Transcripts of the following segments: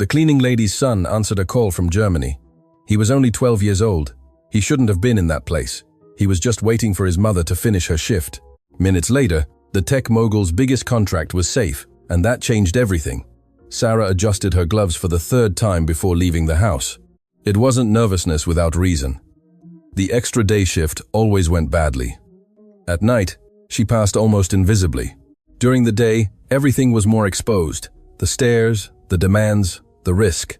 The cleaning lady's son answered a call from Germany. He was only 12 years old. He shouldn't have been in that place. He was just waiting for his mother to finish her shift. Minutes later, the tech mogul's biggest contract was safe, and that changed everything. Sarah adjusted her gloves for the third time before leaving the house. It wasn't nervousness without reason. The extra day shift always went badly. At night, she passed almost invisibly. During the day, everything was more exposed. The stairs, the demands, the risk.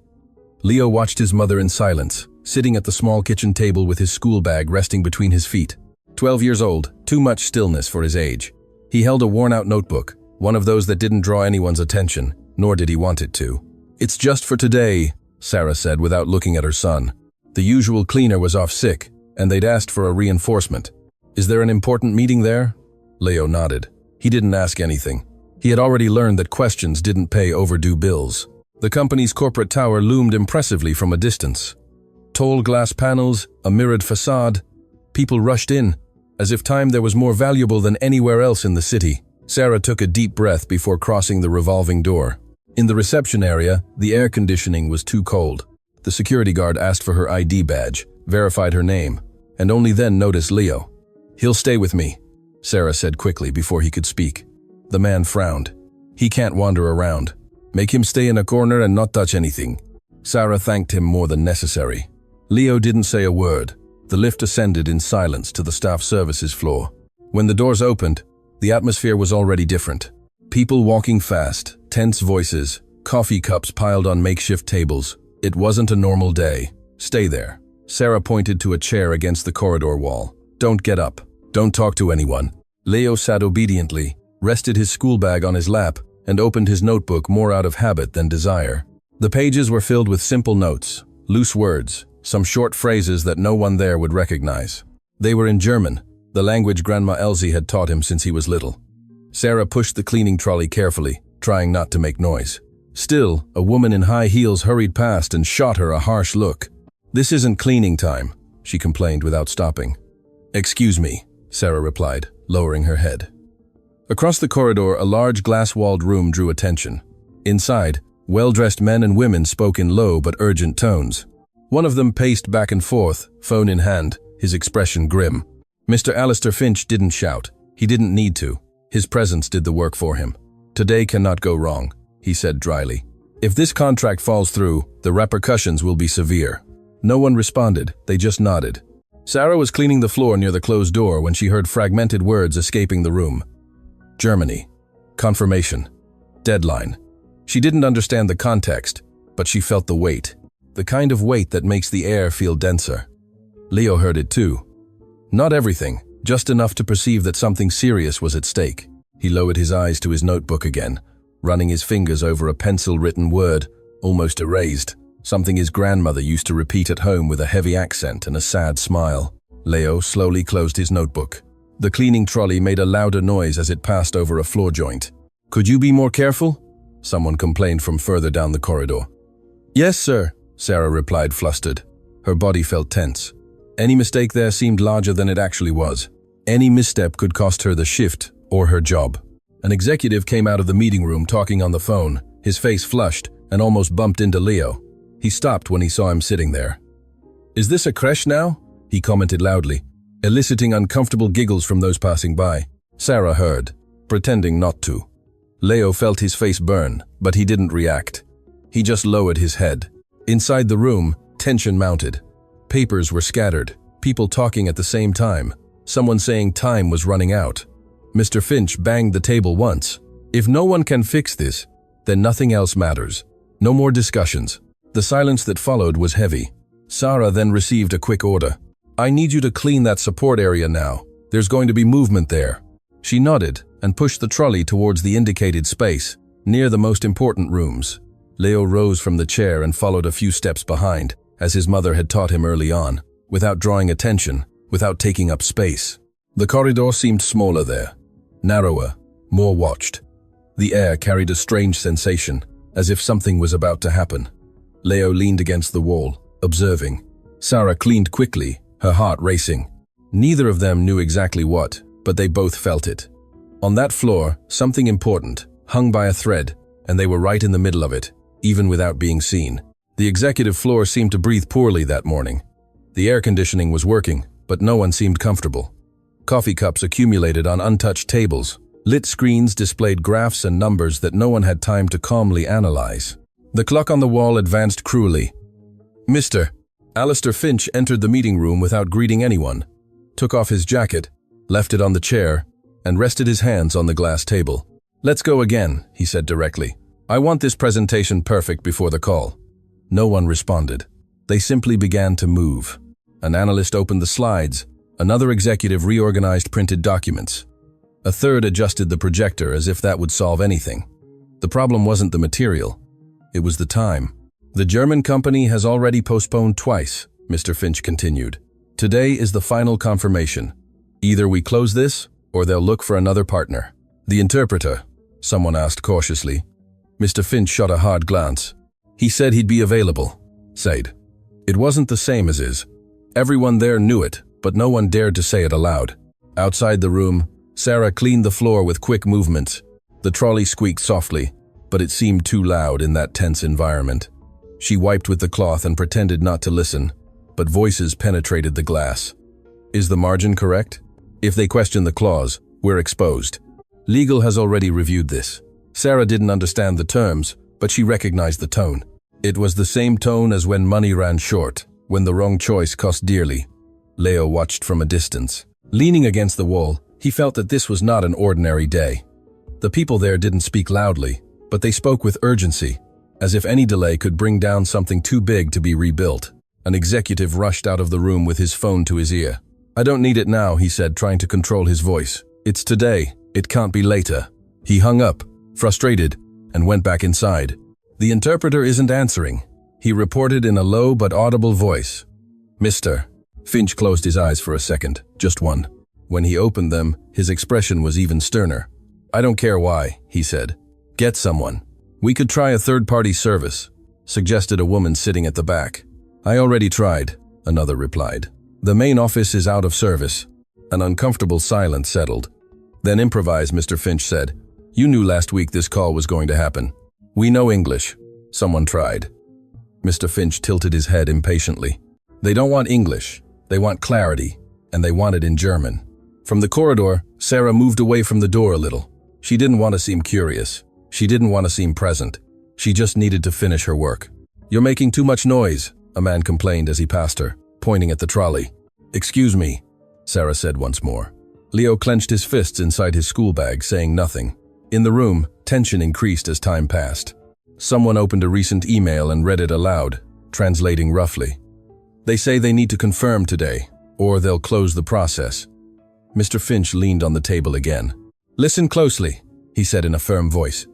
Leo watched his mother in silence, sitting at the small kitchen table with his school bag resting between his feet. 12 years old, too much stillness for his age. He held a worn-out notebook, one of those that didn't draw anyone's attention, nor did he want it to. "It's just for today," Sarah said without looking at her son. The usual cleaner was off sick, and they'd asked for a reinforcement. "Is there an important meeting there?" Leo nodded. He didn't ask anything. He had already learned that questions didn't pay overdue bills. The company's corporate tower loomed impressively from a distance. Tall glass panels, a mirrored facade. People rushed in, as if time there was more valuable than anywhere else in the city. Sarah took a deep breath before crossing the revolving door. In the reception area, the air conditioning was too cold. The security guard asked for her ID badge, verified her name, and only then noticed Leo. "He'll stay with me," Sarah said quickly before he could speak. The man frowned. "He can't wander around. Make him stay in a corner and not touch anything." Sarah thanked him more than necessary. Leo didn't say a word. The lift ascended in silence to the staff services floor. When the doors opened, the atmosphere was already different. People walking fast, tense voices, coffee cups piled on makeshift tables. It wasn't a normal day. "Stay there." Sarah pointed to a chair against the corridor wall. "Don't get up. Don't talk to anyone." Leo sat obediently, rested his school bag on his lap, and opened his notebook more out of habit than desire. The pages were filled with simple notes, loose words, some short phrases that no one there would recognize. They were in German, the language Grandma Elsie had taught him since he was little. Sarah pushed the cleaning trolley carefully, trying not to make noise. Still, a woman in high heels hurried past and shot her a harsh look. "This isn't cleaning time," she complained without stopping. "Excuse me," Sarah replied, lowering her head. Across the corridor, a large glass-walled room drew attention. Inside, well-dressed men and women spoke in low but urgent tones. One of them paced back and forth, phone in hand, his expression grim. Mr. Alistair Finch didn't shout. He didn't need to. His presence did the work for him. "Today cannot go wrong," he said dryly. "If this contract falls through, the repercussions will be severe." No one responded, they just nodded. Sarah was cleaning the floor near the closed door when she heard fragmented words escaping the room. Germany. Confirmation. Deadline. She didn't understand the context, but she felt the weight. The kind of weight that makes the air feel denser. Leo heard it too. Not everything, just enough to perceive that something serious was at stake. He lowered his eyes to his notebook again, running his fingers over a pencil-written word, almost erased, something his grandmother used to repeat at home with a heavy accent and a sad smile. Leo slowly closed his notebook. The cleaning trolley made a louder noise as it passed over a floor joint. "Could you be more careful?" someone complained from further down the corridor. "Yes, sir," Sarah replied, flustered. Her body felt tense. Any mistake there seemed larger than it actually was. Any misstep could cost her the shift or her job. An executive came out of the meeting room talking on the phone, his face flushed, and almost bumped into Leo. He stopped when he saw him sitting there. "Is this a creche now?" he commented loudly, eliciting uncomfortable giggles from those passing by. Sarah heard, pretending not to. Leo felt his face burn, but he didn't react. He just lowered his head. Inside the room, tension mounted. Papers were scattered, people talking at the same time, someone saying time was running out. Mr. Finch banged the table once. "If no one can fix this, then nothing else matters. No more discussions." The silence that followed was heavy. Sarah then received a quick order. "I need you to clean that support area now. There's going to be movement there." She nodded and pushed the trolley towards the indicated space, near the most important rooms. Leo rose from the chair and followed a few steps behind, as his mother had taught him early on, without drawing attention, without taking up space. The corridor seemed smaller there, narrower, more watched. The air carried a strange sensation, as if something was about to happen. Leo leaned against the wall, observing. Sarah cleaned quickly, her heart racing. Neither of them knew exactly what, but they both felt it. On that floor, something important, hung by a thread, and they were right in the middle of it. even without being seen. The executive floor seemed to breathe poorly that morning. The air conditioning was working, but no one seemed comfortable. Coffee cups accumulated on untouched tables. Lit screens displayed graphs and numbers that no one had time to calmly analyze. The clock on the wall advanced cruelly. Mr. Alistair Finch entered the meeting room without greeting anyone, took off his jacket, left it on the chair, and rested his hands on the glass table. "Let's go again," he said directly. "I want this presentation perfect before the call." No one responded. They simply began to move. An analyst opened the slides. Another executive reorganized printed documents. A third adjusted the projector as if that would solve anything. The problem wasn't the material. It was the time. "The German company has already postponed twice," Mr. Finch continued. "Today is the final confirmation. Either we close this, or they'll look for another partner." "The interpreter?" someone asked cautiously. Mr. Finch shot a hard glance. "He said he'd be available," said. It wasn't the same as his. Everyone there knew it, but no one dared to say it aloud. Outside the room, Sarah cleaned the floor with quick movements. The trolley squeaked softly, but it seemed too loud in that tense environment. She wiped with the cloth and pretended not to listen, but voices penetrated the glass. "Is the margin correct? If they question the clause, we're exposed. Legal has already reviewed this." Sarah didn't understand the terms, but she recognized the tone. It was the same tone as when money ran short, when the wrong choice cost dearly. Leo watched from a distance. Leaning against the wall, he felt that this was not an ordinary day. The people there didn't speak loudly, but they spoke with urgency, as if any delay could bring down something too big to be rebuilt. An executive rushed out of the room with his phone to his ear. "I don't need it now," he said, trying to control his voice. "It's today. It can't be later." He hung up, frustrated, and went back inside. "The interpreter isn't answering," he reported in a low but audible voice. "Mr." Finch closed his eyes for a second, just one. When he opened them, his expression was even sterner. "I don't care why," he said. "Get someone. We could try a third-party service," suggested a woman sitting at the back. "I already tried," another replied. "The main office is out of service." An uncomfortable silence settled. "Then improvise," Mr. Finch said. "You knew last week this call was going to happen." "We know English." Someone tried. Mr. Finch tilted his head impatiently. "They don't want English. They want clarity, and they want it in German." From the corridor, Sarah moved away from the door a little. She didn't want to seem curious. She didn't want to seem present. She just needed to finish her work. "You're making too much noise," a man complained as he passed her, pointing at the trolley. "Excuse me," Sarah said once more. Leo clenched his fists inside his school bag, saying nothing. In the room, tension increased as time passed. Someone opened a recent email and read it aloud, translating roughly. "They say they need to confirm today, or they'll close the process." Mr. Finch leaned on the table again. "Listen closely," he said in a firm voice.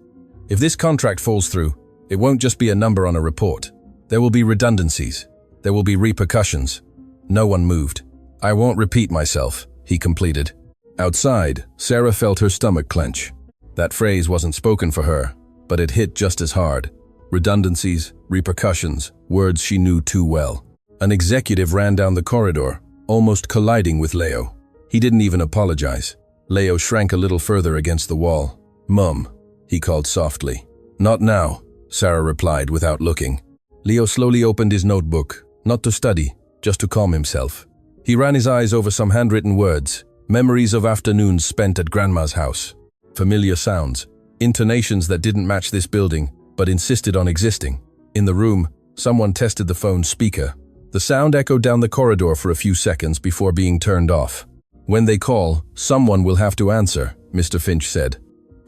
"If this contract falls through, it won't just be a number on a report. There will be redundancies. There will be repercussions." No one moved. "I won't repeat myself," he completed. Outside, Sarah felt her stomach clench. That phrase wasn't spoken for her, but it hit just as hard. Redundancies, repercussions, words she knew too well. An executive ran down the corridor, almost colliding with Leo. He didn't even apologize. Leo shrank a little further against the wall. "Mum," he called softly. "Not now," Sarah replied without looking. Leo slowly opened his notebook, not to study, just to calm himself. He ran his eyes over some handwritten words, memories of afternoons spent at Grandma's house. Familiar sounds, intonations that didn't match this building, but insisted on existing. In the room, someone tested the phone's speaker. The sound echoed down the corridor for a few seconds before being turned off. "When they call, someone will have to answer," Mr. Finch said.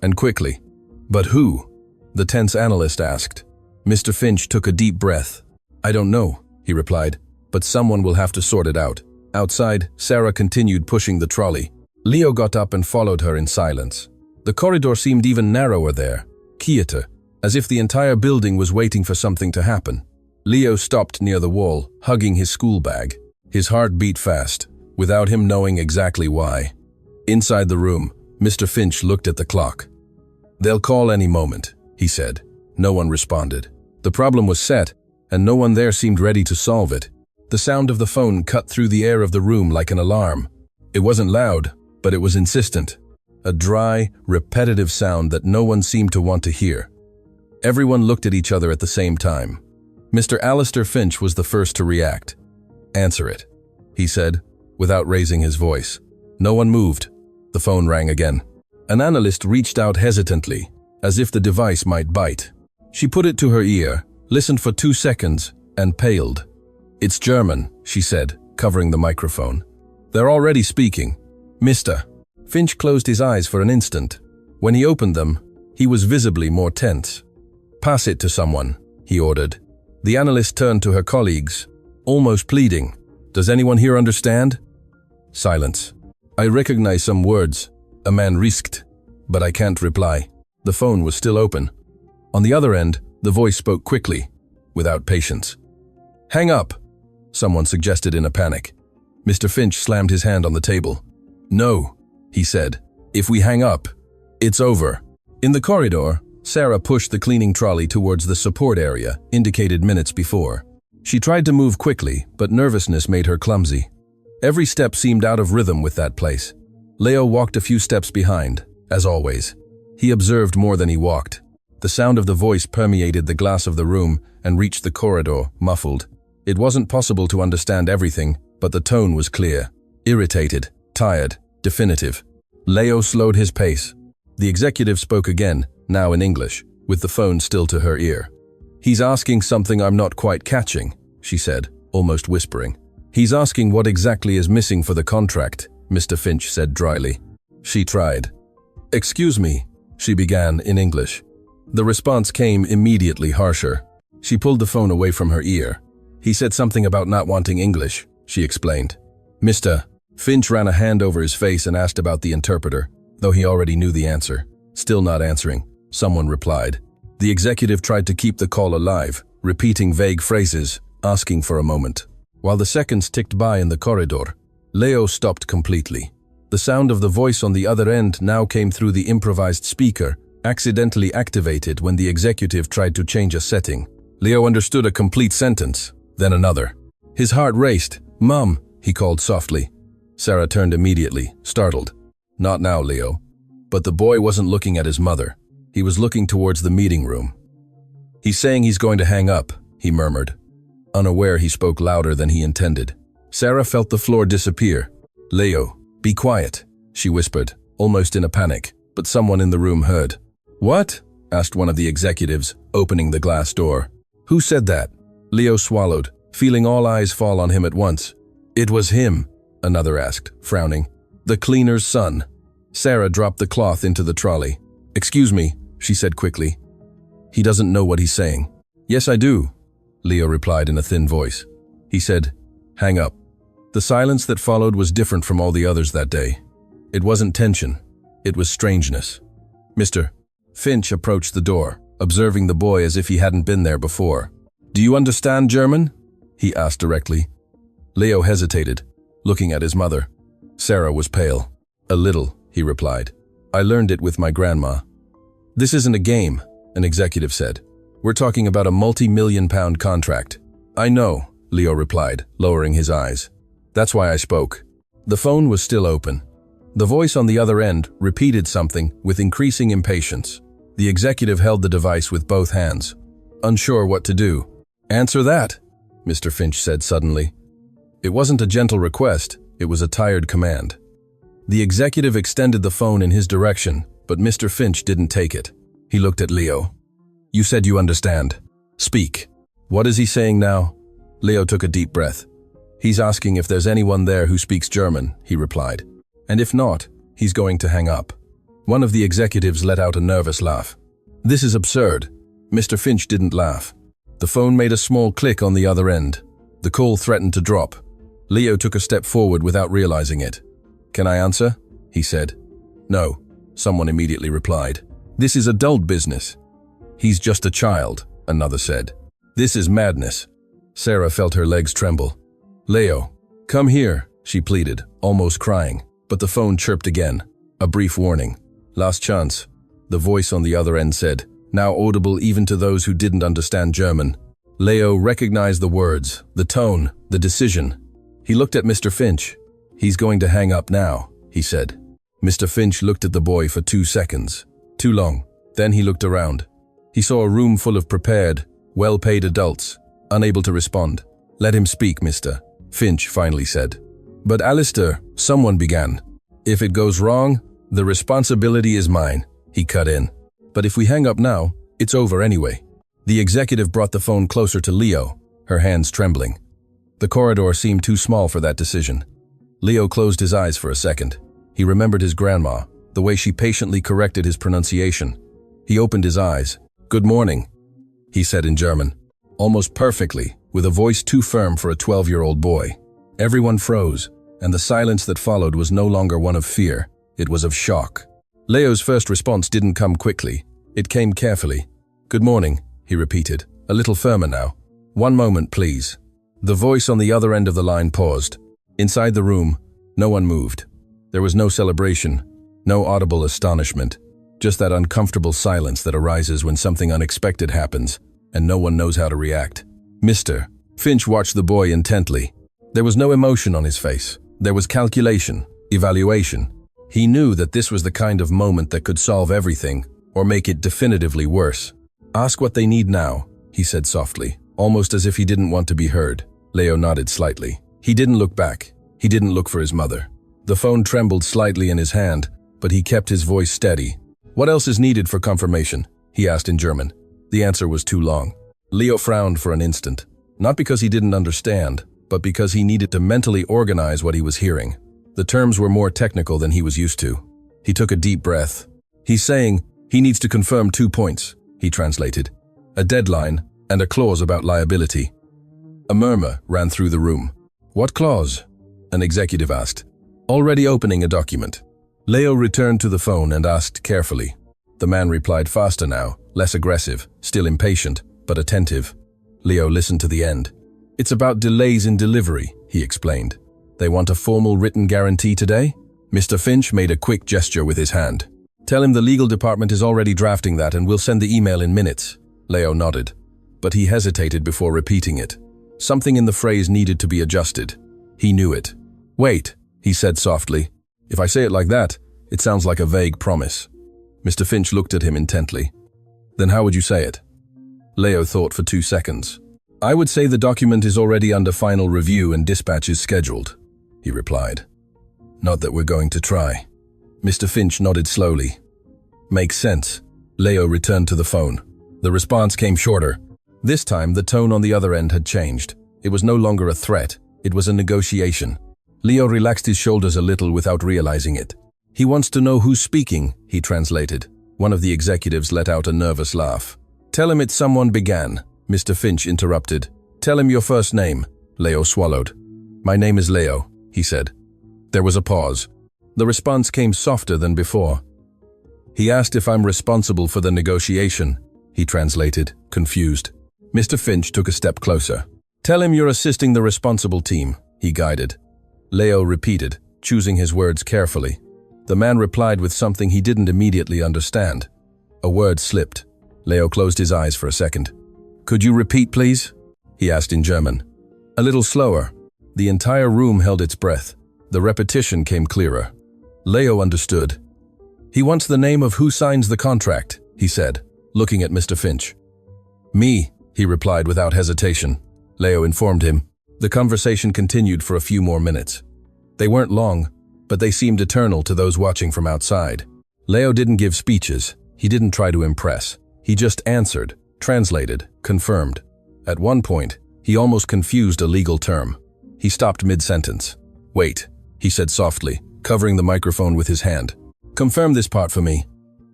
"And quickly." "But who?" the tense analyst asked. Mr. Finch took a deep breath. "I don't know," he replied, "but someone will have to sort it out." Outside, Sarah continued pushing the trolley. Leo got up and followed her in silence. The corridor seemed even narrower there, quieter, as if the entire building was waiting for something to happen. Leo stopped near the wall, hugging his school bag. His heart beat fast, without him knowing exactly why. Inside the room, Mr. Finch looked at the clock. "They'll call any moment," he said. No one responded. The problem was set, and no one there seemed ready to solve it. The sound of the phone cut through the air of the room like an alarm. It wasn't loud, but it was insistent. A dry, repetitive sound that no one seemed to want to hear. Everyone looked at each other at the same time. Mr. Alistair Finch was the first to react. "Answer it," he said, without raising his voice. No one moved. The phone rang again. An analyst reached out hesitantly, as if the device might bite. She put it to her ear, listened for 2 seconds, and paled. "It's German," she said, covering the microphone. "They're already speaking. Mr." Finch closed his eyes for an instant. When he opened them, he was visibly more tense. "Pass it to someone," he ordered. The analyst turned to her colleagues, almost pleading. "Does anyone here understand?" Silence. "I recognize some words," a man risked, "but I can't reply." The phone was still open. On the other end, the voice spoke quickly, without patience. "Hang up," someone suggested in a panic. Mr. Finch slammed his hand on the table. "No," he said. "If we hang up, it's over." In the corridor, Sarah pushed the cleaning trolley towards the support area, indicated minutes before. She tried to move quickly, but nervousness made her clumsy. Every step seemed out of rhythm with that place. Leo walked a few steps behind, as always. He observed more than he walked. The sound of the voice permeated the glass of the room and reached the corridor, muffled. It wasn't possible to understand everything, but the tone was clear. Irritated, tired, definitive. Leo slowed his pace. The executive spoke again, now in English, with the phone still to her ear. "He's asking something I'm not quite catching," she said, almost whispering. "He's asking what exactly is missing for the contract," Mr. Finch said dryly. She tried. "Excuse me," she began in English. The response came immediately harsher. She pulled the phone away from her ear. "He said something about not wanting English," she explained. "Mr." Finch ran a hand over his face and asked about the interpreter, though he already knew the answer. Still not answering, someone replied. The executive tried to keep the call alive, repeating vague phrases, asking for a moment. While the seconds ticked by in the corridor, Leo stopped completely. The sound of the voice on the other end now came through the improvised speaker, accidentally activated when the executive tried to change a setting. Leo understood a complete sentence, then another. His heart raced. "Mom," he called softly. Sarah turned immediately, startled. "Not now, Leo." But the boy wasn't looking at his mother. He was looking towards the meeting room. "He's saying he's going to hang up," he murmured. Unaware, he spoke louder than he intended. Sarah felt the floor disappear. "Leo, be quiet," she whispered, almost in a panic, but someone in the room heard. "What?" asked one of the executives, opening the glass door. "Who said that?" Leo swallowed, feeling all eyes fall on him at once. "It was him," another asked, frowning. "The cleaner's son." Sarah dropped the cloth into the trolley. "Excuse me," she said quickly. "He doesn't know what he's saying." "Yes, I do," Leo replied in a thin voice. He said, "Hang up." The silence that followed was different from all the others that day. It wasn't tension. It was strangeness. Mr. Finch approached the door, observing the boy as if he hadn't been there before. "Do you understand German?" he asked directly. Leo hesitated, looking at his mother. Sarah was pale. "A little," he replied. "I learned it with my grandma." "This isn't a game," an executive said. "We're talking about a multi-million-pound contract." "I know," Leo replied, lowering his eyes. "That's why I spoke." The phone was still open. The voice on the other end repeated something with increasing impatience. The executive held the device with both hands, unsure what to do. "Answer that," Mr. Finch said suddenly. It wasn't a gentle request, it was a tired command. The executive extended the phone in his direction, but Mr. Finch didn't take it. He looked at Leo. "You said you understand. Speak." "What is he saying now?" Leo took a deep breath. "He's asking if there's anyone there who speaks German," he replied. "And if not, he's going to hang up." One of the executives let out a nervous laugh. "This is absurd." Mr. Finch didn't laugh. The phone made a small click on the other end. The call threatened to drop. Leo took a step forward without realizing it. "Can I answer?" he said. "No," someone immediately replied. "This is adult business." "He's just a child," another said. "This is madness." Sarah felt her legs tremble. "Leo, come here," she pleaded, almost crying, but the phone chirped again. A brief warning. "Last chance," the voice on the other end said, now audible even to those who didn't understand German. Leo recognized the words, the tone, the decision. He looked at Mr. Finch. "He's going to hang up now," he said. Mr. Finch looked at the boy for 2 seconds. Too long. Then he looked around. He saw a room full of prepared, well-paid adults, unable to respond. "Let him speak, Mr. Finch finally said. "But Alistair," someone began. "If it goes wrong, the responsibility is mine," he cut in. "But if we hang up now, it's over anyway." The executive brought the phone closer to Leo, her hands trembling. The corridor seemed too small for that decision. Leo closed his eyes for a second. He remembered his grandma, the way she patiently corrected his pronunciation. He opened his eyes. "Good morning," he said in German, almost perfectly, with a voice too firm for a 12-year-old boy. Everyone froze, and the silence that followed was no longer one of fear, it was of shock. Leo's first response didn't come quickly. It came carefully. "Good morning," he repeated, a little firmer now. "One moment, please." The voice on the other end of the line paused. Inside the room, no one moved. There was no celebration, no audible astonishment, just that uncomfortable silence that arises when something unexpected happens, and no one knows how to react. Mr. Finch watched the boy intently. There was no emotion on his face. There was calculation, evaluation. He knew that this was the kind of moment that could solve everything, or make it definitively worse. "Ask what they need now," he said softly, almost as if he didn't want to be heard. Leo nodded slightly. He didn't look back. He didn't look for his mother. The phone trembled slightly in his hand, but he kept his voice steady. "What else is needed for confirmation?" he asked in German. The answer was too long. Leo frowned for an instant, not because he didn't understand, but because he needed to mentally organize what he was hearing. The terms were more technical than he was used to. He took a deep breath. "He's saying he needs to confirm 2 points," he translated. "A deadline and a clause about liability." A murmur ran through the room. "What clause?" an executive asked, already opening a document. Leo returned to the phone and asked carefully. The man replied faster now, less aggressive, still impatient, but attentive. Leo listened to the end. "It's about delays in delivery," he explained. "They want a formal written guarantee today?" Mr. Finch made a quick gesture with his hand. "Tell him the legal department is already drafting that and we'll send the email in minutes." Leo nodded, but he hesitated before repeating it. Something in the phrase needed to be adjusted. He knew it. "Wait," he said softly. "If I say it like that, it sounds like a vague promise." Mr. Finch looked at him intently. "Then how would you say it?" Leo thought for 2 seconds. "I would say the document is already under final review and dispatch is scheduled," he replied. "Not that we're going to try." Mr. Finch nodded slowly. "Makes sense." Leo returned to the phone. The response came shorter. This time, the tone on the other end had changed. It was no longer a threat. It was a negotiation. Leo relaxed his shoulders a little without realizing it. "He wants to know who's speaking," he translated. One of the executives let out a nervous laugh. "Tell him it's someone began," Mr. Finch interrupted. "Tell him your first name." Leo swallowed. "My name is Leo," he said. There was a pause. The response came softer than before. "He asked if I'm responsible for the negotiation," he translated, confused. Mr. Finch took a step closer. "Tell him you're assisting the responsible team," he guided. Leo repeated, choosing his words carefully. The man replied with something he didn't immediately understand. A word slipped. Leo closed his eyes for a second. "Could you repeat, please?" he asked in German. A little slower. The entire room held its breath. The repetition came clearer. Leo understood. "He wants the name of who signs the contract," he said, looking at Mr. Finch. "Me," he replied without hesitation. Leo informed him. The conversation continued for a few more minutes. They weren't long, but they seemed eternal to those watching from outside. Leo didn't give speeches. He didn't try to impress. He just answered, translated, confirmed. At one point, he almost confused a legal term. He stopped mid-sentence. "Wait," he said softly, covering the microphone with his hand. "Confirm this part for me."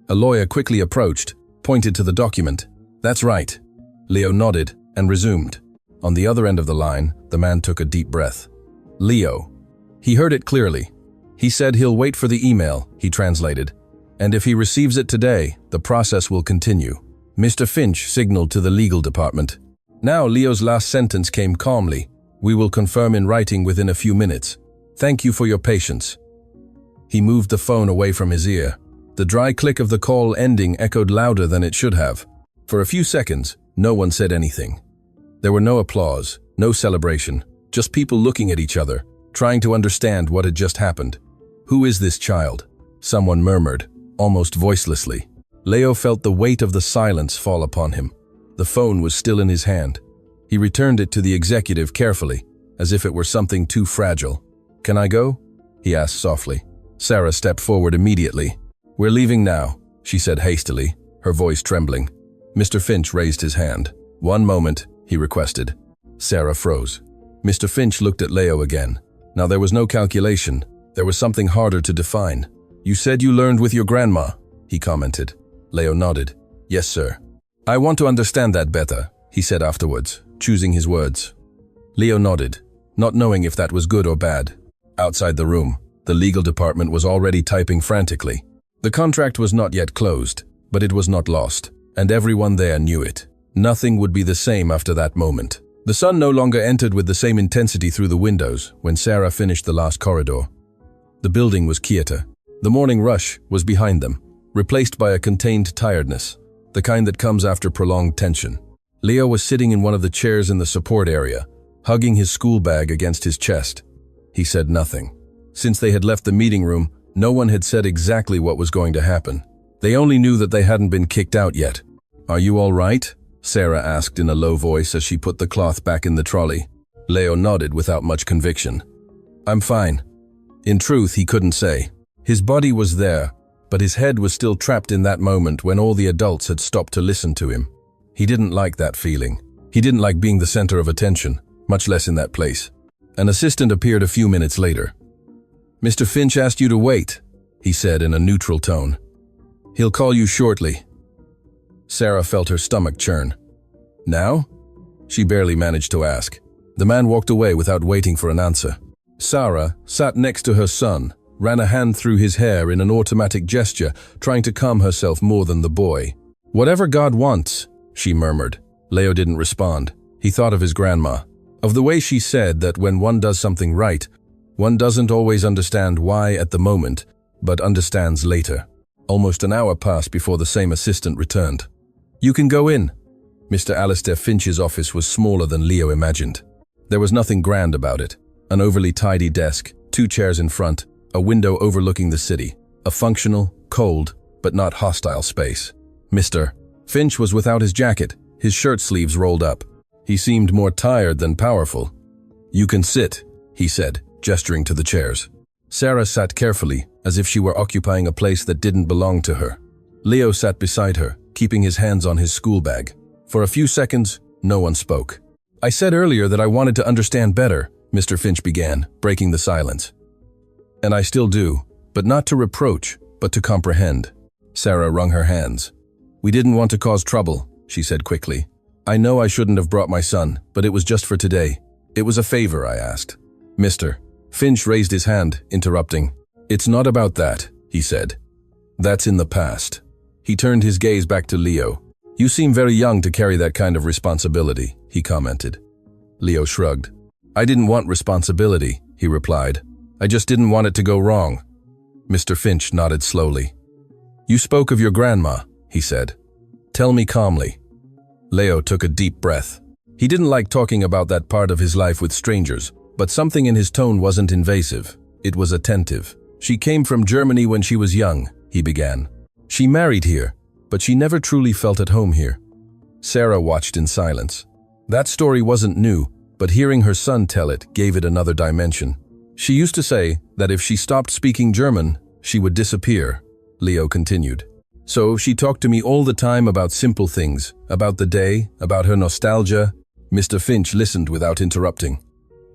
A lawyer quickly approached, pointed to the document. "That's right." Leo nodded and resumed. On the other end of the line, the man took a deep breath. "Leo." He heard it clearly. He said he'll wait for the email, he translated. And if he receives it today, the process will continue. Mr. Finch signaled to the legal department. Now Leo's last sentence came calmly. "We will confirm in writing within a few minutes. Thank you for your patience." He moved the phone away from his ear. The dry click of the call ending echoed louder than it should have. For a few seconds, no one said anything. There were no applause, no celebration, just people looking at each other, trying to understand what had just happened. "Who is this child?" someone murmured, almost voicelessly. Leo felt the weight of the silence fall upon him. The phone was still in his hand. He returned it to the executive carefully, as if it were something too fragile. "Can I go?" he asked softly. Sarah stepped forward immediately. "We're leaving now," she said hastily, her voice trembling. Mr. Finch raised his hand. "One moment," he requested. Sarah froze. Mr. Finch looked at Leo again. Now there was no calculation. There was something harder to define. "You said you learned with your grandma," he commented. Leo nodded. "Yes, sir." "I want to understand that better," he said afterwards, choosing his words. Leo nodded, not knowing if that was good or bad. Outside the room, the legal department was already typing frantically. The contract was not yet closed, but it was not lost, and everyone there knew it. Nothing would be the same after that moment. The sun no longer entered with the same intensity through the windows when Sarah finished the last corridor. The building was quieter. The morning rush was behind them, replaced by a contained tiredness, the kind that comes after prolonged tension. Leo was sitting in one of the chairs in the support area, hugging his school bag against his chest. He said nothing. Since they had left the meeting room, no one had said exactly what was going to happen. They only knew that they hadn't been kicked out yet. "Are you all right?" Sarah asked in a low voice as she put the cloth back in the trolley. Leo nodded without much conviction. "I'm fine." In truth, he couldn't say. His body was there, but his head was still trapped in that moment when all the adults had stopped to listen to him. He didn't like that feeling. He didn't like being the center of attention, much less in that place. An assistant appeared a few minutes later. "Mr. Finch asked you to wait," he said in a neutral tone. "He'll call you shortly." Sarah felt her stomach churn. "Now?" she barely managed to ask. The man walked away without waiting for an answer. Sarah sat next to her son, ran a hand through his hair in an automatic gesture, trying to calm herself more than the boy. "Whatever God wants," she murmured. Leo didn't respond. He thought of his grandma, of the way she said that when one does something right, one doesn't always understand why at the moment, but understands later. Almost an hour passed before the same assistant returned. "You can go in." Mr. Alistair Finch's office was smaller than Leo imagined. There was nothing grand about it. An overly tidy desk, 2 chairs in front, a window overlooking the city, a functional, cold, but not hostile space. Mr. Finch was without his jacket, his shirt sleeves rolled up. He seemed more tired than powerful. "You can sit," he said, gesturing to the chairs. Sarah sat carefully, as if she were occupying a place that didn't belong to her. Leo sat beside her, keeping his hands on his school bag. For a few seconds, no one spoke. "I said earlier that I wanted to understand better," Mr. Finch began, breaking the silence. "And I still do, but not to reproach, but to comprehend." Sarah wrung her hands. "We didn't want to cause trouble," she said quickly. "I know I shouldn't have brought my son, but it was just for today. It was a favor I asked." Mr. Finch raised his hand, interrupting. "It's not about that," he said. "That's in the past." He turned his gaze back to Leo. "You seem very young to carry that kind of responsibility," he commented. Leo shrugged. "I didn't want responsibility," he replied. "I just didn't want it to go wrong." Mr. Finch nodded slowly. "You spoke of your grandma," he said. "Tell me calmly." Leo took a deep breath. He didn't like talking about that part of his life with strangers, but something in his tone wasn't invasive. It was attentive. "She came from Germany when she was young," he began. "She married here, but she never truly felt at home here." Sarah watched in silence. That story wasn't new, but hearing her son tell it gave it another dimension. "She used to say that if she stopped speaking German, she would disappear," Leo continued. "So she talked to me all the time about simple things, about the day, about her nostalgia." Mr. Finch listened without interrupting.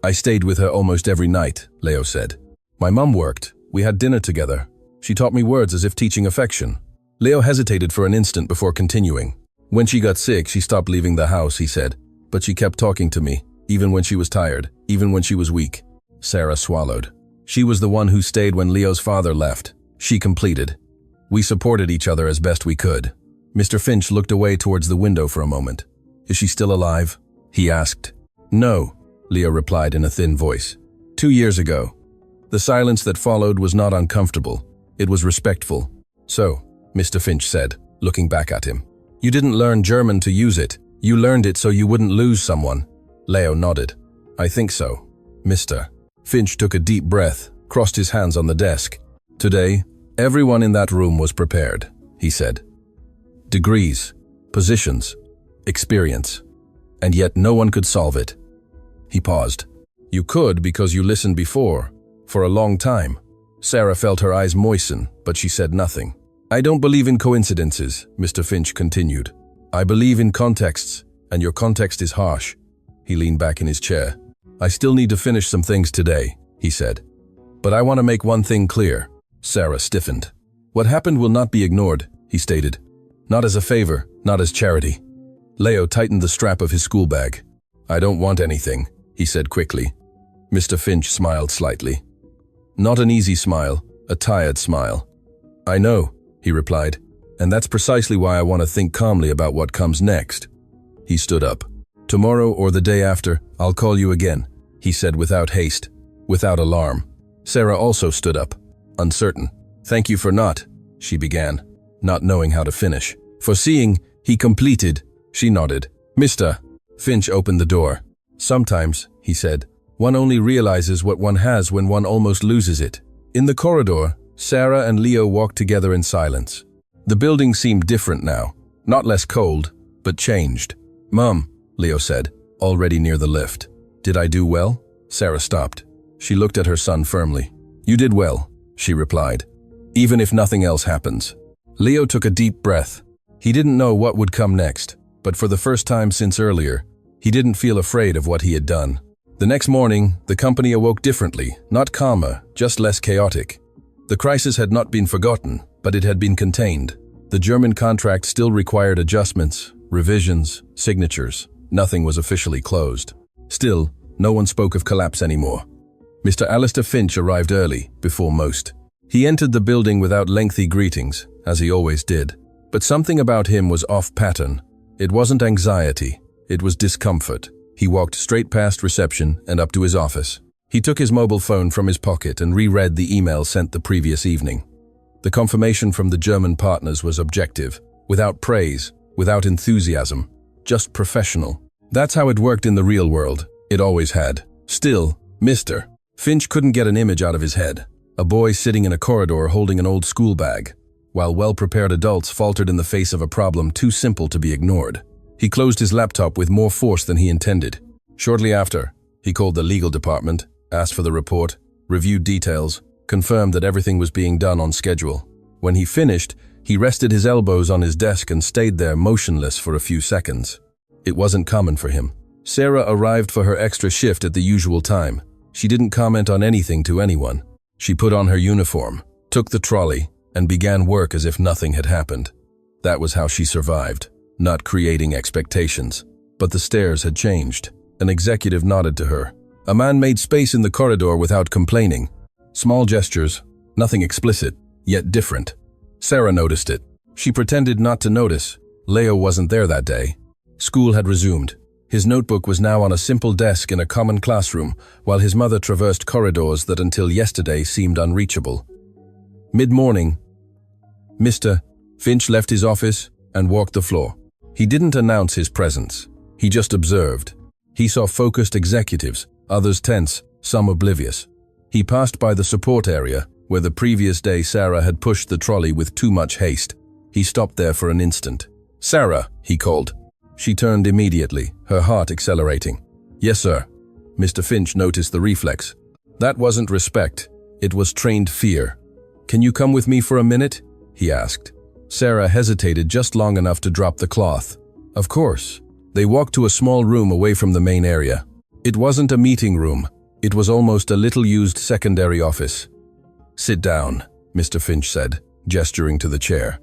"I stayed with her almost every night," Leo said. "My mum worked. We had dinner together. She taught me words as if teaching affection." Leo hesitated for an instant before continuing. "When she got sick, she stopped leaving the house," he said. "But she kept talking to me, even when she was tired, even when she was weak." Sarah swallowed. She was the one who stayed when Leo's father left. She completed. "We supported each other as best we could." Mr. Finch looked away towards the window for a moment. "Is she still alive?" he asked. "No," Leo replied in a thin voice. 2 years ago." The silence that followed was not uncomfortable. It was respectful. "So," Mr. Finch said, looking back at him, "you didn't learn German to use it. You learned it so you wouldn't lose someone." Leo nodded. "I think so." Mr. Finch took a deep breath, crossed his hands on the desk. "Today, everyone in that room was prepared," he said. Degrees, positions, experience. And yet no one could solve it. He paused. You could because you listened before, for a long time. Sarah felt her eyes moisten, but she said nothing. I don't believe in coincidences, Mr. Finch continued. I believe in contexts, and your context is harsh. He leaned back in his chair. I still need to finish some things today, he said. But I want to make one thing clear. Sarah stiffened. What happened will not be ignored, he stated. Not as a favor, not as charity. Leo tightened the strap of his school bag. I don't want anything, he said quickly. Mr. Finch smiled slightly. Not an easy smile, a tired smile. I know, he replied, and that's precisely why I want to think calmly about what comes next. He stood up. Tomorrow or the day after, I'll call you again, he said without haste, without alarm. Sarah also stood up, uncertain. Thank you for not, she began, not knowing how to finish. For seeing, he completed, she nodded. Mr. Finch opened the door. Sometimes, he said, one only realizes what one has when one almost loses it. In the corridor, Sarah and Leo walked together in silence. The building seemed different now, not less cold, but changed. Mom, Leo said, already near the lift. Did I do well? Sarah stopped. She looked at her son firmly. You did well, she replied, even if nothing else happens. Leo took a deep breath. He didn't know what would come next, but for the first time since earlier, he didn't feel afraid of what he had done. The next morning, the company awoke differently, not calmer, just less chaotic. The crisis had not been forgotten, but it had been contained. The German contract still required adjustments, revisions, signatures. Nothing was officially closed. Still, no one spoke of collapse anymore. Mr. Alistair Finch arrived early, before most. He entered the building without lengthy greetings, as he always did. But something about him was off-pattern. It wasn't anxiety, it was discomfort. He walked straight past reception and up to his office. He took his mobile phone from his pocket and reread the email sent the previous evening. The confirmation from the German partners was objective, without praise, without enthusiasm, just professional. That's how it worked in the real world. It always had. Still, Mr. Finch couldn't get an image out of his head. A boy sitting in a corridor holding an old school bag, while well-prepared adults faltered in the face of a problem too simple to be ignored. He closed his laptop with more force than he intended. Shortly after, he called the legal department, asked for the report, reviewed details, confirmed that everything was being done on schedule. When he finished, he rested his elbows on his desk and stayed there motionless for a few seconds. It wasn't common for him. Sarah arrived for her extra shift at the usual time. She didn't comment on anything to anyone. She put on her uniform, took the trolley, and began work as if nothing had happened. That was how she survived, not creating expectations. But the stairs had changed. An executive nodded to her. A man made space in the corridor without complaining. Small gestures, nothing explicit, yet different. Sarah noticed it. She pretended not to notice. Leo wasn't there that day. School had resumed. His notebook was now on a simple desk in a common classroom, while his mother traversed corridors that until yesterday seemed unreachable. Mid-morning, Mr. Finch left his office and walked the floor. He didn't announce his presence. He just observed. He saw focused executives, others tense, some oblivious. He passed by the support area, where the previous day Sarah had pushed the trolley with too much haste. He stopped there for an instant. "Sarah," he called. She turned immediately, her heart accelerating. "Yes, sir." Mr. Finch noticed the reflex. That wasn't respect, it was trained fear. "Can you come with me for a minute?" he asked. Sarah hesitated just long enough to drop the cloth. Of course. They walked to a small room away from the main area. It wasn't a meeting room. It was almost a little-used secondary office. "Sit down," Mr. Finch said, gesturing to the chair.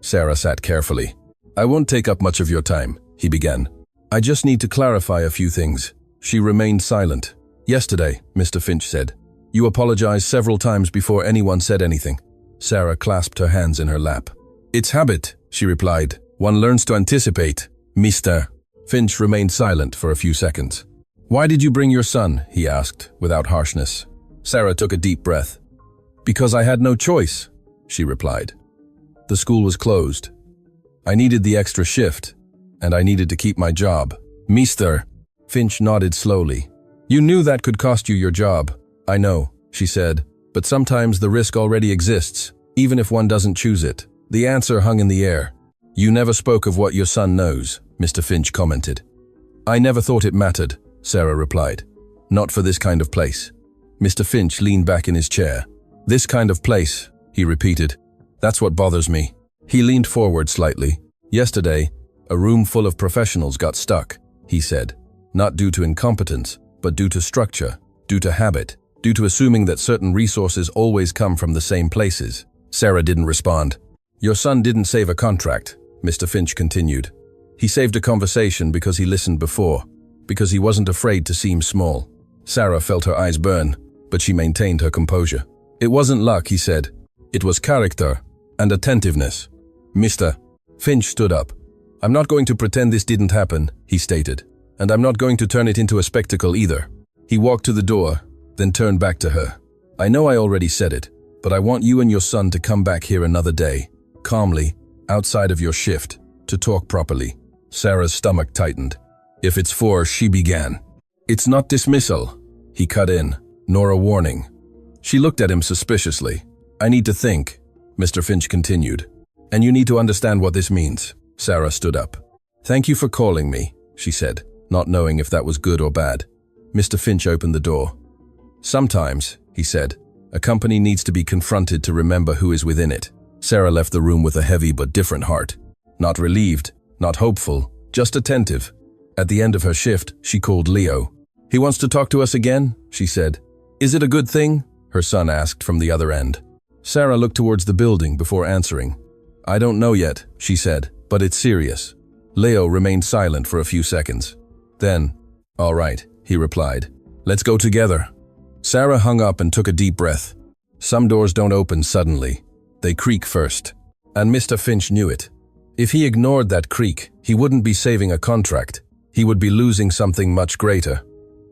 Sarah sat carefully. "I won't take up much of your time," he began. "I just need to clarify a few things." She remained silent. "Yesterday," Mr. Finch said, "you apologized several times before anyone said anything." Sarah clasped her hands in her lap. "It's habit," she replied. "One learns to anticipate." Mr. Finch remained silent for a few seconds. "Why did you bring your son?" he asked, without harshness. Sarah took a deep breath. "Because I had no choice," she replied. "The school was closed. I needed the extra shift, and I needed to keep my job." "Mr. Finch nodded slowly. "You knew that could cost you your job." "I know," she said, "but sometimes the risk already exists, even if one doesn't choose it." The answer hung in the air. You never spoke of what your son knows, Mr. Finch commented. I never thought it mattered, Sarah replied. Not for this kind of place. Mr. Finch leaned back in his chair. This kind of place, he repeated. That's what bothers me. He leaned forward slightly. Yesterday, a room full of professionals got stuck, he said. Not due to incompetence, but due to structure, due to habit, due to assuming that certain resources always come from the same places. Sarah didn't respond. Your son didn't save a contract, Mr. Finch continued. He saved a conversation because he listened before, because he wasn't afraid to seem small. Sarah felt her eyes burn, but she maintained her composure. It wasn't luck, he said. It was character and attentiveness. Mr. Finch stood up. I'm not going to pretend this didn't happen, he stated, and I'm not going to turn it into a spectacle either. He walked to the door, then turned back to her. I know I already said it, but I want you and your son to come back here another day, calmly, outside of your shift, to talk properly. Sarah's stomach tightened. If it's for, she began. It's not dismissal, he cut in, nor a warning. She looked at him suspiciously. I need to think, Mr. Finch continued. And you need to understand what this means. Sarah stood up. Thank you for calling me, she said, not knowing if that was good or bad. Mr. Finch opened the door. Sometimes, he said, a company needs to be confronted to remember who is within it. Sarah left the room with a heavy but different heart. Not relieved, not hopeful, just attentive. At the end of her shift, she called Leo. He wants to talk to us again, she said. Is it a good thing? Her son asked from the other end. Sarah looked towards the building before answering. I don't know yet, she said, but it's serious. Leo remained silent for a few seconds. Then, all right, he replied. Let's go together. Sarah hung up and took a deep breath. Some doors don't open suddenly. They creak first. And Mr. Finch knew it. If he ignored that creak, he wouldn't be saving a contract. He would be losing something much greater.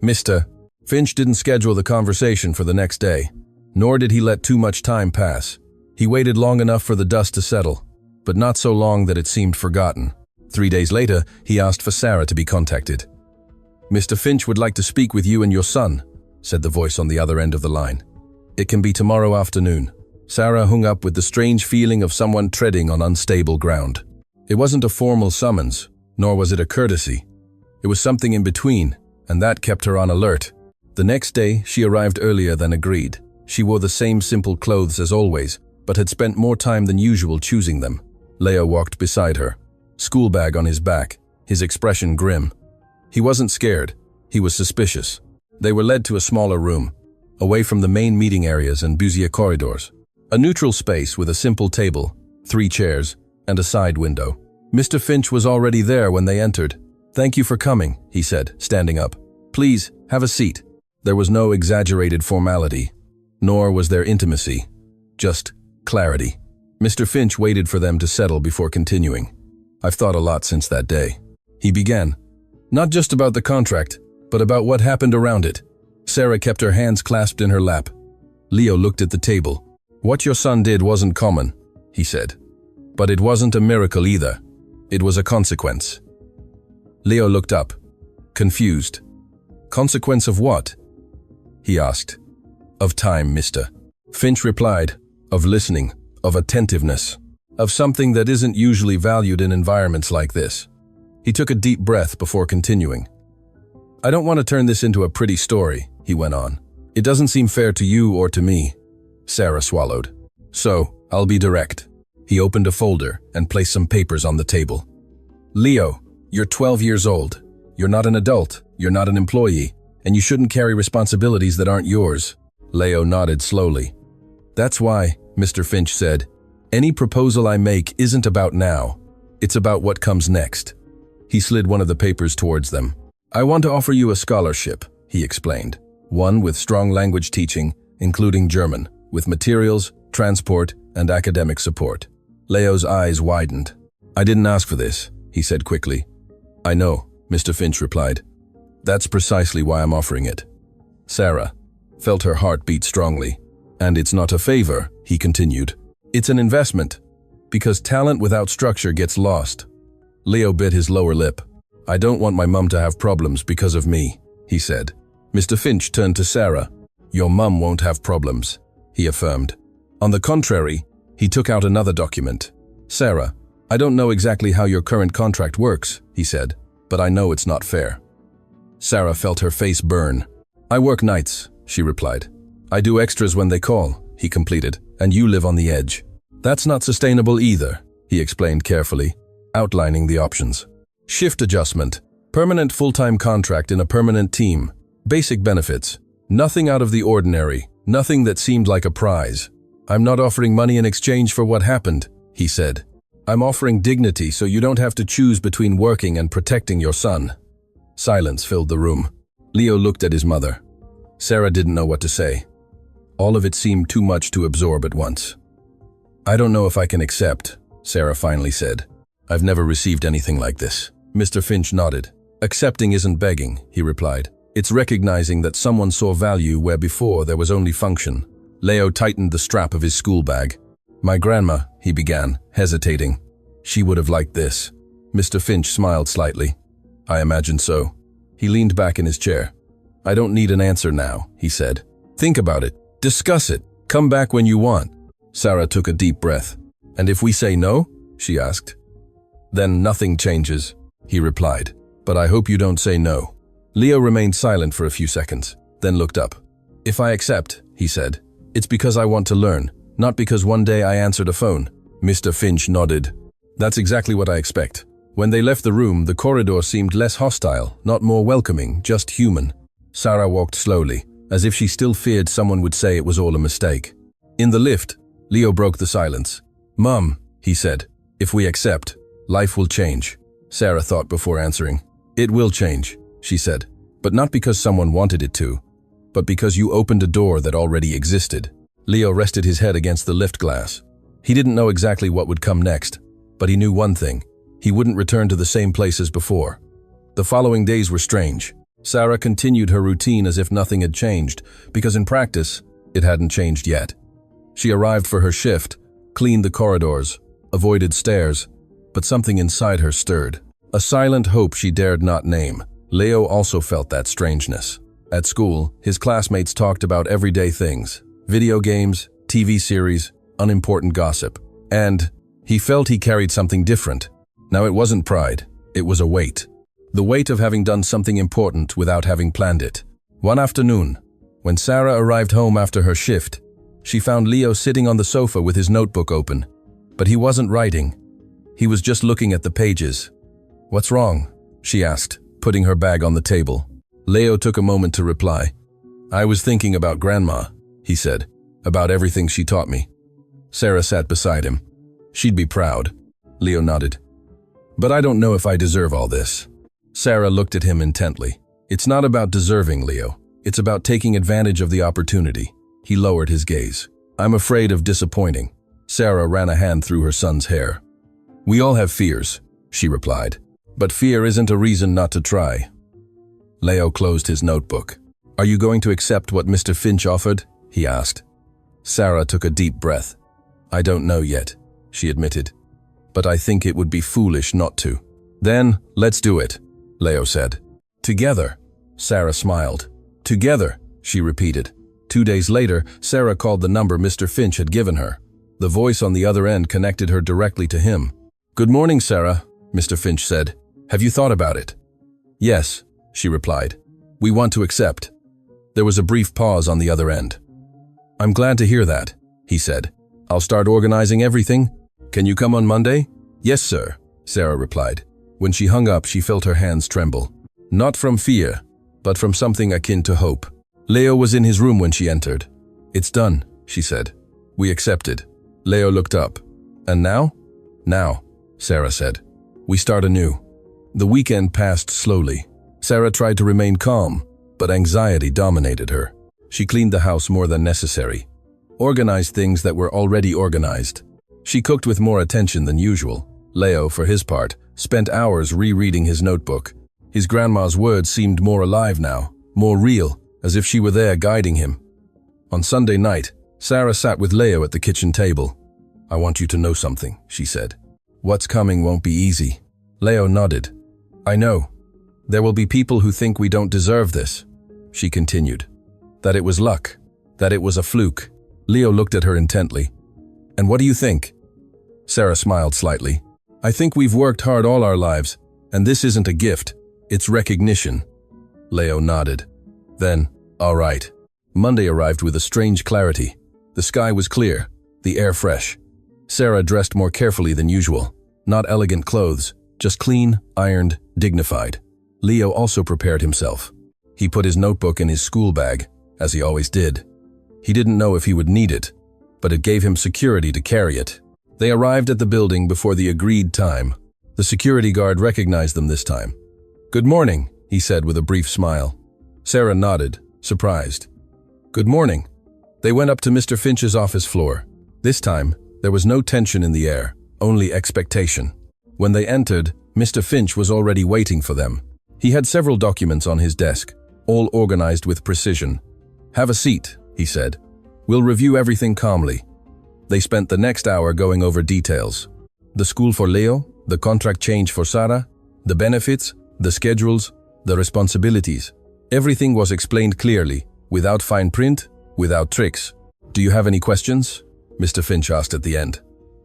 Mr. Finch didn't schedule the conversation for the next day, nor did he let too much time pass. He waited long enough for the dust to settle, but not so long that it seemed forgotten. 3 days later, he asked for Sarah to be contacted. Mr. Finch would like to speak with you and your son, said the voice on the other end of the line. It can be tomorrow afternoon. Sarah hung up with the strange feeling of someone treading on unstable ground. It wasn't a formal summons, nor was it a courtesy. It was something in between, and that kept her on alert. The next day, she arrived earlier than agreed. She wore the same simple clothes as always, but had spent more time than usual choosing them. Leo walked beside her, school bag on his back, his expression grim. He wasn't scared. He was suspicious. They were led to a smaller room, away from the main meeting areas and busier corridors. A neutral space with a simple table, 3 chairs, and a side window. Mr. Finch was already there when they entered. Thank you for coming, he said, standing up. Please, have a seat. There was no exaggerated formality, nor was there intimacy, just clarity. Mr. Finch waited for them to settle before continuing. I've thought a lot since that day. He began. Not just about the contract, but about what happened around it. Sarah kept her hands clasped in her lap. Leo looked at the table. What your son did wasn't common, he said. But it wasn't a miracle either. It was a consequence. Leo looked up, confused. Consequence of what? He asked. Of time, Mr. Finch replied. Of listening, of attentiveness, of something that isn't usually valued in environments like this. He took a deep breath before continuing. I don't want to turn this into a pretty story, he went on. It doesn't seem fair to you or to me. Sarah swallowed. So, I'll be direct. He opened a folder and placed some papers on the table. Leo, you're 12 years old. You're not an adult, you're not an employee, and you shouldn't carry responsibilities that aren't yours. Leo nodded slowly. That's why, Mr. Finch said, any proposal I make isn't about now. It's about what comes next. He slid one of the papers towards them. I want to offer you a scholarship, he explained. One with strong language teaching, including German, with materials, transport, and academic support. Leo's eyes widened. I didn't ask for this, he said quickly. I know, Mr. Finch replied. That's precisely why I'm offering it. Sarah felt her heart beat strongly. And it's not a favor, he continued. It's an investment, because talent without structure gets lost. Leo bit his lower lip. I don't want my mum to have problems because of me, he said. Mr. Finch turned to Sarah. Your mum won't have problems, he affirmed. On the contrary, he took out another document. Sarah, I don't know exactly how your current contract works, he said, but I know it's not fair. Sarah felt her face burn. I work nights, she replied. I do extras when they call, he completed, and you live on the edge. That's not sustainable either, he explained carefully, outlining the options. Shift adjustment, permanent full-time contract in a permanent team, basic benefits, nothing out of the ordinary, nothing that seemed like a prize. I'm not offering money in exchange for what happened, he said. I'm offering dignity so you don't have to choose between working and protecting your son. Silence filled the room. Leo looked at his mother. Sarah didn't know what to say. All of it seemed too much to absorb at once. I don't know if I can accept, Sarah finally said. I've never received anything like this. Mr. Finch nodded. Accepting isn't begging, he replied. It's recognizing that someone saw value where before there was only function. Leo tightened the strap of his school bag. My grandma, he began, hesitating. She would have liked this. Mr. Finch smiled slightly. I imagine so. He leaned back in his chair. I don't need an answer now, he said. Think about it. Discuss it. Come back when you want. Sarah took a deep breath. And if we say no? She asked. Then nothing changes, he replied. But I hope you don't say no. Leo remained silent for a few seconds, then looked up. If I accept, he said, it's because I want to learn, not because one day I answered a phone. Mr. Finch nodded. That's exactly what I expect. When they left the room, the corridor seemed less hostile, not more welcoming, just human. Sarah walked slowly, as if she still feared someone would say it was all a mistake. In the lift, Leo broke the silence. Mom, he said, if we accept, life will change. Sarah thought before answering. It will change, she said, but not because someone wanted it to, but because you opened a door that already existed. Leo rested his head against the lift glass. He didn't know exactly what would come next, but he knew one thing. He wouldn't return to the same place as before. The following days were strange. Sarah continued her routine as if nothing had changed, because in practice, it hadn't changed yet. She arrived for her shift, cleaned the corridors, avoided stairs, but something inside her stirred. A silent hope she dared not name. Leo also felt that strangeness. At school, his classmates talked about everyday things, video games, TV series, unimportant gossip. And he felt he carried something different. Now it wasn't pride, it was a weight. The weight of having done something important without having planned it. One afternoon, when Sarah arrived home after her shift, she found Leo sitting on the sofa with his notebook open. But he wasn't writing. He was just looking at the pages. What's wrong? She asked, putting her bag on the table. Leo took a moment to reply. I was thinking about Grandma, he said, about everything she taught me. Sarah sat beside him. She'd be proud. Leo nodded. But I don't know if I deserve all this. Sarah looked at him intently. It's not about deserving, Leo. It's about taking advantage of the opportunity. He lowered his gaze. I'm afraid of disappointing. Sarah ran a hand through her son's hair. We all have fears, she replied. But fear isn't a reason not to try. Leo closed his notebook. Are you going to accept what Mr. Finch offered? He asked. Sarah took a deep breath. I don't know yet, she admitted. But I think it would be foolish not to. Then, let's do it, Leo said. Together, Sarah smiled. Together, she repeated. 2 days later, Sarah called the number Mr. Finch had given her. The voice on the other end connected her directly to him. Good morning, Sarah, Mr. Finch said. Have you thought about it? Yes, she replied. We want to accept. There was a brief pause on the other end. I'm glad to hear that, he said. I'll start organizing everything. Can you come on Monday? Yes, sir, Sarah replied. When she hung up, she felt her hands tremble. Not from fear, but from something akin to hope. Leo was in his room when she entered. It's done, she said. We accepted. Leo looked up. And now? Now, Sarah said. We start anew. The weekend passed slowly. Sarah tried to remain calm, but anxiety dominated her. She cleaned the house more than necessary, organized things that were already organized. She cooked with more attention than usual. Leo, for his part, spent hours rereading his notebook. His grandma's words seemed more alive now, more real, as if she were there guiding him. On Sunday night, Sarah sat with Leo at the kitchen table. I want you to know something, she said. What's coming won't be easy. Leo nodded. I know. There will be people who think we don't deserve this, she continued. That it was luck, that it was a fluke. Leo looked at her intently. And what do you think? Sarah smiled slightly. I think we've worked hard all our lives, and this isn't a gift, it's recognition. Leo nodded. Then, all right. Monday arrived with a strange clarity. The sky was clear, the air fresh. Sarah dressed more carefully than usual. Not elegant clothes, just clean, ironed, dignified. Leo also prepared himself. He put his notebook in his school bag, as he always did. He didn't know if he would need it, but it gave him security to carry it. They arrived at the building before the agreed time. The security guard recognized them this time. "Good morning," he said with a brief smile. Sarah nodded, surprised. "Good morning." They went up to Mr. Finch's office floor. This time, there was no tension in the air, only expectation. When they entered, Mr. Finch was already waiting for them. He had several documents on his desk, all organized with precision. "Have a seat," he said. "We'll review everything calmly." They spent the next hour going over details. The school for Leo, the contract change for Sarah, the benefits, the schedules, the responsibilities. Everything was explained clearly, without fine print, without tricks. "Do you have any questions?" Mr. Finch asked at the end.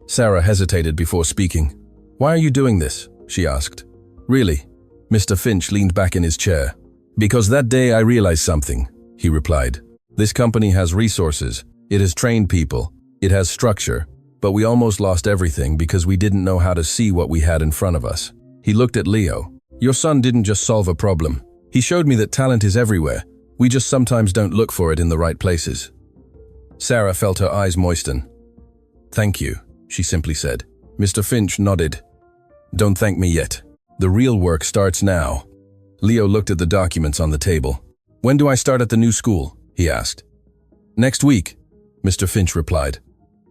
Sarah hesitated before speaking. "Why are you doing this?" she asked. "Really?" Mr. Finch leaned back in his chair. "Because that day I realized something," he replied. "This company has resources, it has trained people, it has structure, but we almost lost everything because we didn't know how to see what we had in front of us." He looked at Leo. "Your son didn't just solve a problem. He showed me that talent is everywhere. We just sometimes don't look for it in the right places." Sarah felt her eyes moisten. "Thank you," she simply said. Mr. Finch nodded. "Don't thank me yet. The real work starts now." Leo looked at the documents on the table. "When do I start at the new school?" he asked. "Next week," Mr. Finch replied.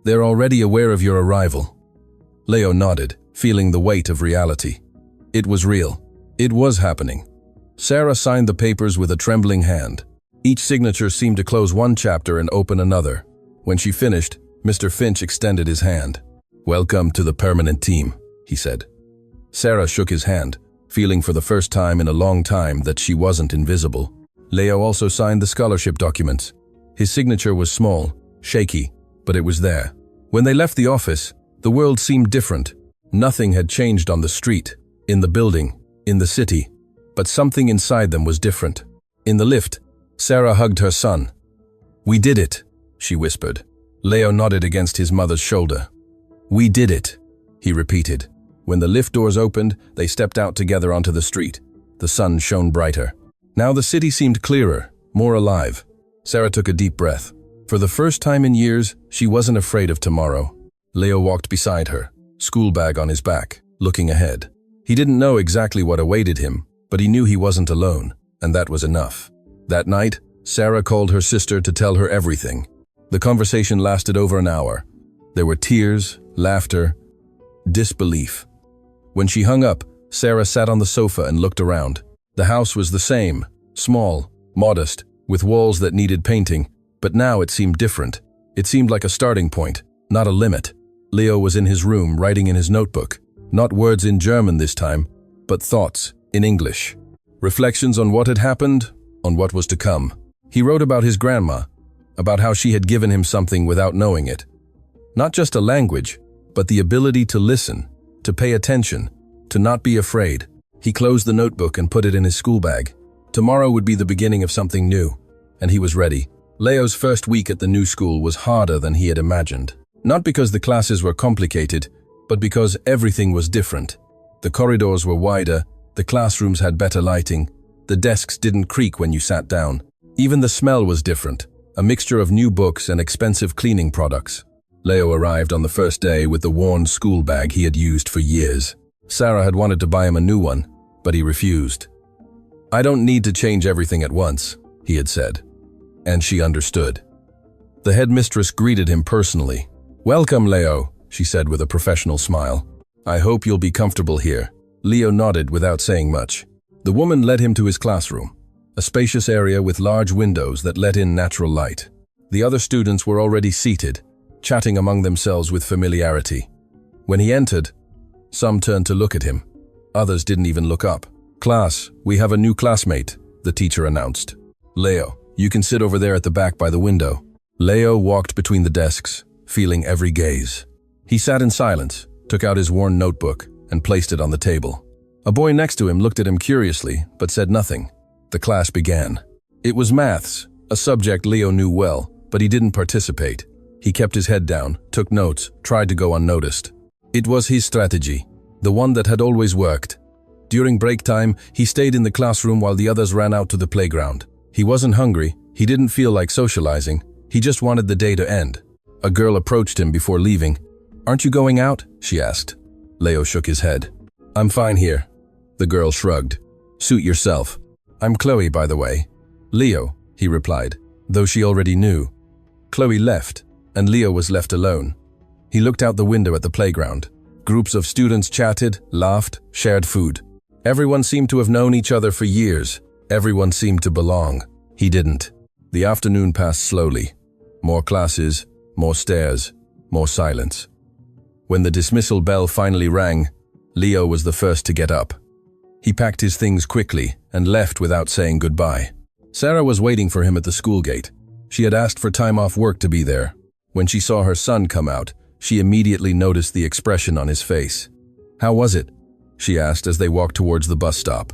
"They're already aware of your arrival." Leo nodded, feeling the weight of reality. It was real. It was happening. Sarah signed the papers with a trembling hand. Each signature seemed to close one chapter and open another. When she finished, Mr. Finch extended his hand. "Welcome to the permanent team," he said. Sarah shook his hand, feeling for the first time in a long time that she wasn't invisible. Leo also signed the scholarship documents. His signature was small, shaky, but it was there. When they left the office, the world seemed different. Nothing had changed on the street, in the building, in the city, but something inside them was different. In the lift, Sarah hugged her son. "We did it," she whispered. Leo nodded against his mother's shoulder. "We did it," he repeated. When the lift doors opened, they stepped out together onto the street. The sun shone brighter. Now the city seemed clearer, more alive. Sarah took a deep breath. For the first time in years, she wasn't afraid of tomorrow. Leo walked beside her, school bag on his back, looking ahead. He didn't know exactly what awaited him, but he knew he wasn't alone, and that was enough. That night, Sarah called her sister to tell her everything. The conversation lasted over an hour. There were tears, laughter, disbelief. When she hung up, Sarah sat on the sofa and looked around. The house was the same, small, modest, with walls that needed painting, but now it seemed different. It seemed like a starting point, not a limit. Leo was in his room writing in his notebook, not words in German this time, but thoughts in English. Reflections on what had happened, on what was to come. He wrote about his grandma, about how she had given him something without knowing it. Not just a language, but the ability to listen, to pay attention, to not be afraid. He closed the notebook and put it in his school bag. Tomorrow would be the beginning of something new, and he was ready. Leo's first week at the new school was harder than he had imagined. Not because the classes were complicated, but because everything was different. The corridors were wider, the classrooms had better lighting, the desks didn't creak when you sat down. Even the smell was different, a mixture of new books and expensive cleaning products. Leo arrived on the first day with the worn school bag he had used for years. Sarah had wanted to buy him a new one, but he refused. "I don't need to change everything at once," he had said. And she understood. The headmistress greeted him personally. "Welcome, Leo," she said with a professional smile. "I hope you'll be comfortable here." Leo nodded without saying much. The woman led him to his classroom, a spacious area with large windows that let in natural light. The other students were already seated, chatting among themselves with familiarity. When he entered, some turned to look at him. Others didn't even look up. "Class, we have a new classmate," the teacher announced. "Leo, you can sit over there at the back by the window." Leo walked between the desks, feeling every gaze. He sat in silence, took out his worn notebook, and placed it on the table. A boy next to him looked at him curiously, but said nothing. The class began. It was maths, a subject Leo knew well, but he didn't participate. He kept his head down, took notes, tried to go unnoticed. It was his strategy, the one that had always worked. During break time, he stayed in the classroom while the others ran out to the playground. He wasn't hungry, he didn't feel like socializing, he just wanted the day to end. A girl approached him before leaving. "Aren't you going out?" she asked. Leo shook his head. "I'm fine here." The girl shrugged. "Suit yourself. I'm Chloe, by the way." "Leo," he replied, though she already knew. Chloe left, and Leo was left alone. He looked out the window at the playground. Groups of students chatted, laughed, shared food. Everyone seemed to have known each other for years. Everyone seemed to belong. He didn't. The afternoon passed slowly. More classes, more stares, more silence. When the dismissal bell finally rang, Leo was the first to get up. He packed his things quickly and left without saying goodbye. Sarah was waiting for him at the school gate. She had asked for time off work to be there. When she saw her son come out, she immediately noticed the expression on his face. "How was it?" she asked as they walked towards the bus stop.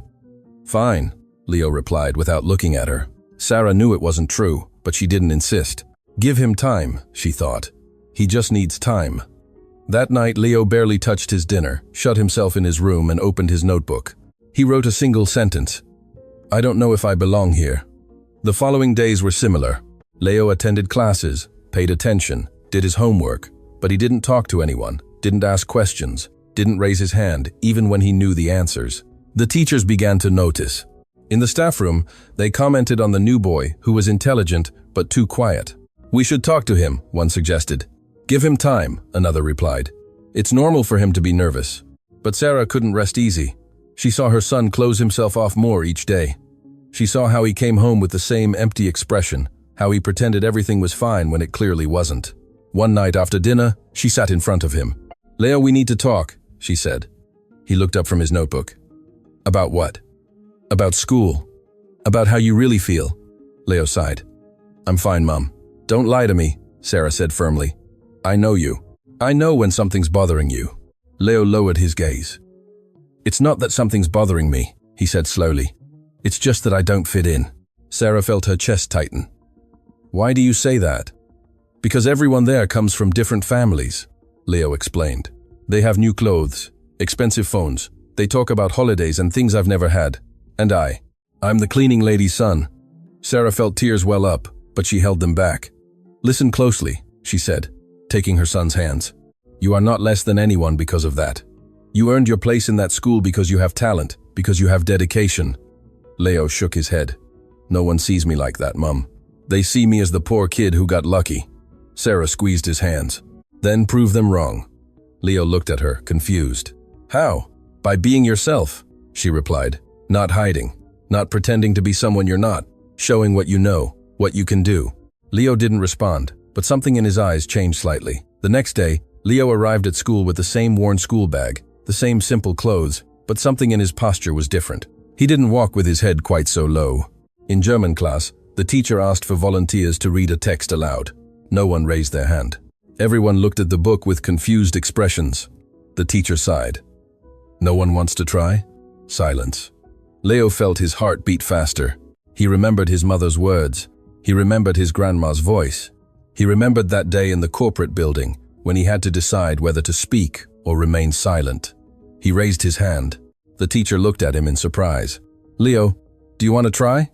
"Fine," Leo replied without looking at her. Sarah knew it wasn't true, but she didn't insist. Give him time, she thought. He just needs time. That night, Leo barely touched his dinner, shut himself in his room, and opened his notebook. He wrote a single sentence. "I don't know if I belong here." The following days were similar. Leo attended classes, paid attention, did his homework, but he didn't talk to anyone, didn't ask questions, didn't raise his hand, even when he knew the answers. The teachers began to notice. In the staff room, they commented on the new boy, who was intelligent but too quiet. "We should talk to him," one suggested. "Give him time," another replied. "It's normal for him to be nervous." But Sarah couldn't rest easy. She saw her son close himself off more each day. She saw how he came home with the same empty expression, how he pretended everything was fine when it clearly wasn't. One night after dinner, she sat in front of him. "Leo, we need to talk," she said. He looked up from his notebook. "About what?" "About school. About how you really feel." Leo sighed. "I'm fine, Mom." "Don't lie to me," Sarah said firmly. "I know you. I know when something's bothering you." Leo lowered his gaze. "It's not that something's bothering me," he said slowly. "It's just that I don't fit in." Sarah felt her chest tighten. "Why do you say that?" "Because everyone there comes from different families," Leo explained. "They have new clothes, expensive phones. They talk about holidays and things I've never had. And I'm the cleaning lady's son." Sarah felt tears well up, but she held them back. "Listen closely," she said, taking her son's hands. "You are not less than anyone because of that. You earned your place in that school because you have talent, because you have dedication." Leo shook his head. "No one sees me like that, Mum. They see me as the poor kid who got lucky." Sarah squeezed his hands. "Then prove them wrong." Leo looked at her, confused. "How?" "By being yourself," she replied. "Not hiding, not pretending to be someone you're not, showing what you know, what you can do." Leo didn't respond, but something in his eyes changed slightly. The next day, Leo arrived at school with the same worn school bag, the same simple clothes, but something in his posture was different. He didn't walk with his head quite so low. In German class, the teacher asked for volunteers to read a text aloud. No one raised their hand. Everyone looked at the book with confused expressions. The teacher sighed. "No one wants to try?" Silence. Leo felt his heart beat faster. He remembered his mother's words. He remembered his grandma's voice. He remembered that day in the corporate building when he had to decide whether to speak or remain silent. He raised his hand. The teacher looked at him in surprise. "Leo, do you want to try?"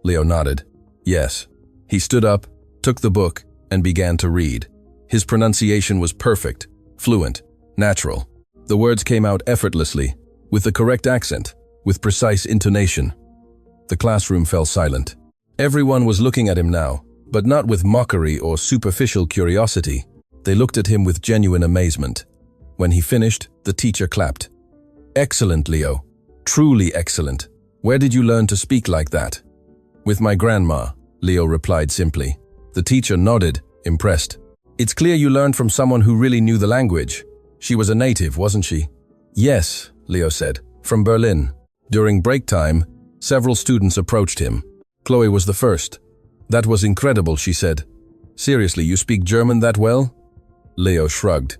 Leo nodded. "Yes." He stood up, took the book, and began to read. His pronunciation was perfect, fluent, natural. The words came out effortlessly, with the correct accent, with precise intonation. The classroom fell silent. Everyone was looking at him now, but not with mockery or superficial curiosity. They looked at him with genuine amazement. When he finished, the teacher clapped. "Excellent, Leo. Truly excellent. Where did you learn to speak like that?" "With my grandma," Leo replied simply. The teacher nodded, impressed. "It's clear you learned from someone who really knew the language. She was a native, wasn't she?" "Yes," Leo said, "from Berlin." During break time, several students approached him. Chloe was the first. "That was incredible," she said. "Seriously, you speak German that well?" Leo shrugged.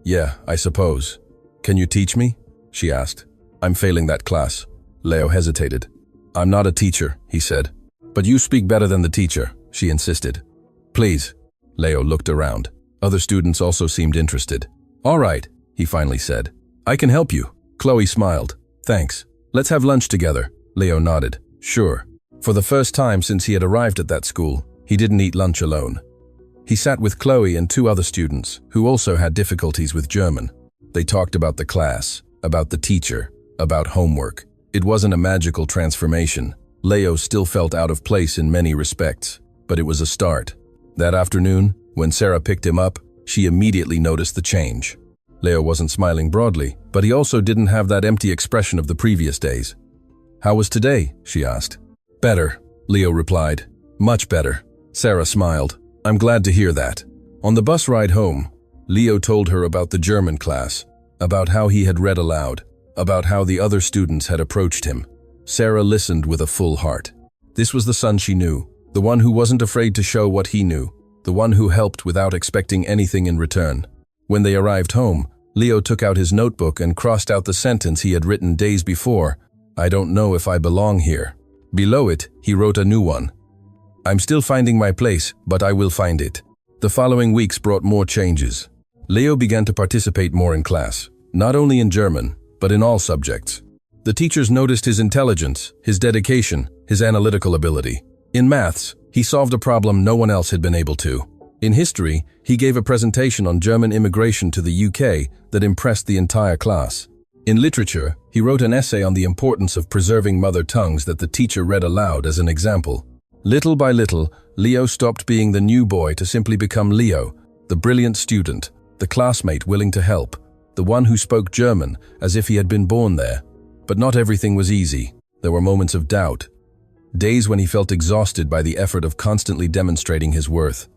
"Yeah, I suppose. Can you teach me?" she asked. I'm failing that class. Leo hesitated. I'm not a teacher, he said. But you speak better than the teacher, she insisted. Please. Leo looked around. Other students also seemed interested. All right, he finally said. I can help you. Chloe smiled. Thanks. Let's have lunch together. Leo nodded. Sure. For the first time since he had arrived at that school, he didn't eat lunch alone. He sat with Chloe and 2 other students who also had difficulties with German. They talked about the class, about the teacher, about homework. It wasn't a magical transformation. Leo still felt out of place in many respects, but it was a start. That afternoon, when Sarah picked him up, she immediately noticed the change. Leo wasn't smiling broadly, but he also didn't have that empty expression of the previous days. How was today? She asked. Better, Leo replied. Much better. Sarah smiled. I'm glad to hear that. On the bus ride home, Leo told her about the German class, about how he had read aloud, about how the other students had approached him. Sarah listened with a full heart. This was the son she knew, the one who wasn't afraid to show what he knew, the one who helped without expecting anything in return. When they arrived home, Leo took out his notebook and crossed out the sentence he had written days before. I don't know if I belong here. Below it, he wrote a new one. I'm still finding my place, but I will find it. The following weeks brought more changes. Leo began to participate more in class, not only in German, but in all subjects. The teachers noticed his intelligence, his dedication, his analytical ability. In maths, he solved a problem no one else had been able to. In history, he gave a presentation on German immigration to the UK that impressed the entire class. In literature, he wrote an essay on the importance of preserving mother tongues that the teacher read aloud as an example. Little by little, Leo stopped being the new boy to simply become Leo, the brilliant student, the classmate willing to help, the one who spoke German as if he had been born there. But not everything was easy. There were moments of doubt. Days when he felt exhausted by the effort of constantly demonstrating his worth.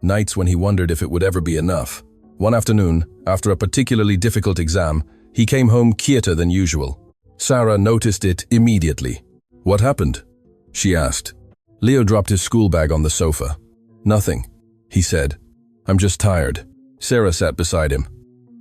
Nights when he wondered if it would ever be enough. One afternoon, after a particularly difficult exam, he came home quieter than usual. Sarah noticed it immediately. What happened? She asked. Leo dropped his school bag on the sofa. Nothing, he said. I'm just tired. Sarah sat beside him.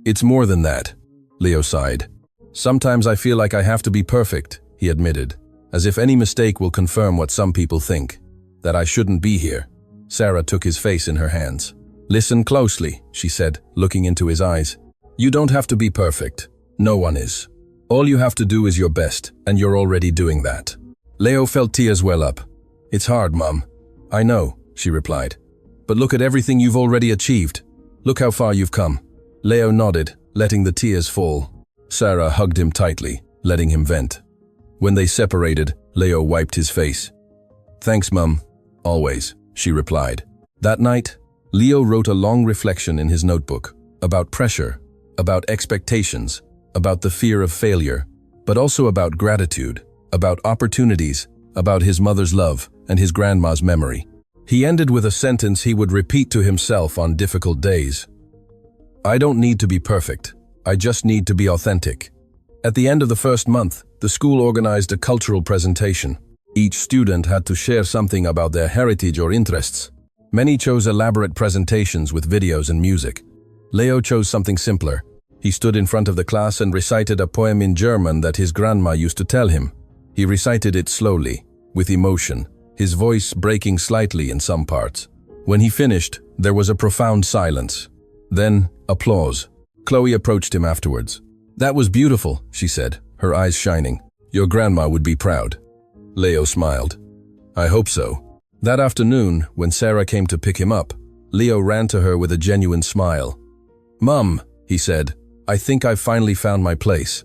It's more than that, Leo sighed. Sometimes I feel like I have to be perfect, he admitted, as if any mistake will confirm what some people think, that I shouldn't be here. Sarah took his face in her hands. Listen closely, she said, looking into his eyes. You don't have to be perfect. No one is. All you have to do is your best, and you're already doing that. Leo felt tears well up. It's hard, Mum. I know, she replied. But look at everything you've already achieved. Look how far you've come. Leo nodded, letting the tears fall. Sarah hugged him tightly, letting him vent. When they separated, Leo wiped his face. Thanks, Mum. Always, she replied. That night, Leo wrote a long reflection in his notebook about pressure, about expectations, about the fear of failure, but also about gratitude, about opportunities, about his mother's love and his grandma's memory. He ended with a sentence he would repeat to himself on difficult days. I don't need to be perfect. I just need to be authentic. At the end of the first month, the school organized a cultural presentation. Each student had to share something about their heritage or interests. Many chose elaborate presentations with videos and music. Leo chose something simpler. He stood in front of the class and recited a poem in German that his grandma used to tell him. He recited it slowly, with emotion, his voice breaking slightly in some parts. When he finished, there was a profound silence. Then, applause. Chloe approached him afterwards. That was beautiful, she said, her eyes shining. Your grandma would be proud. Leo smiled. I hope so. That afternoon, when Sarah came to pick him up, Leo ran to her with a genuine smile. Mum, he said, I think I've finally found my place.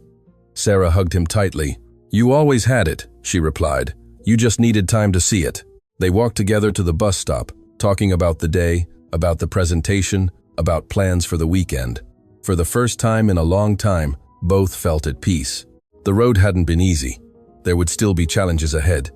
Sarah hugged him tightly. You always had it, she replied. You just needed time to see it. They walked together to the bus stop, talking about the day, about the presentation, about plans for the weekend. For the first time in a long time, both felt at peace. The road hadn't been easy. There would still be challenges ahead.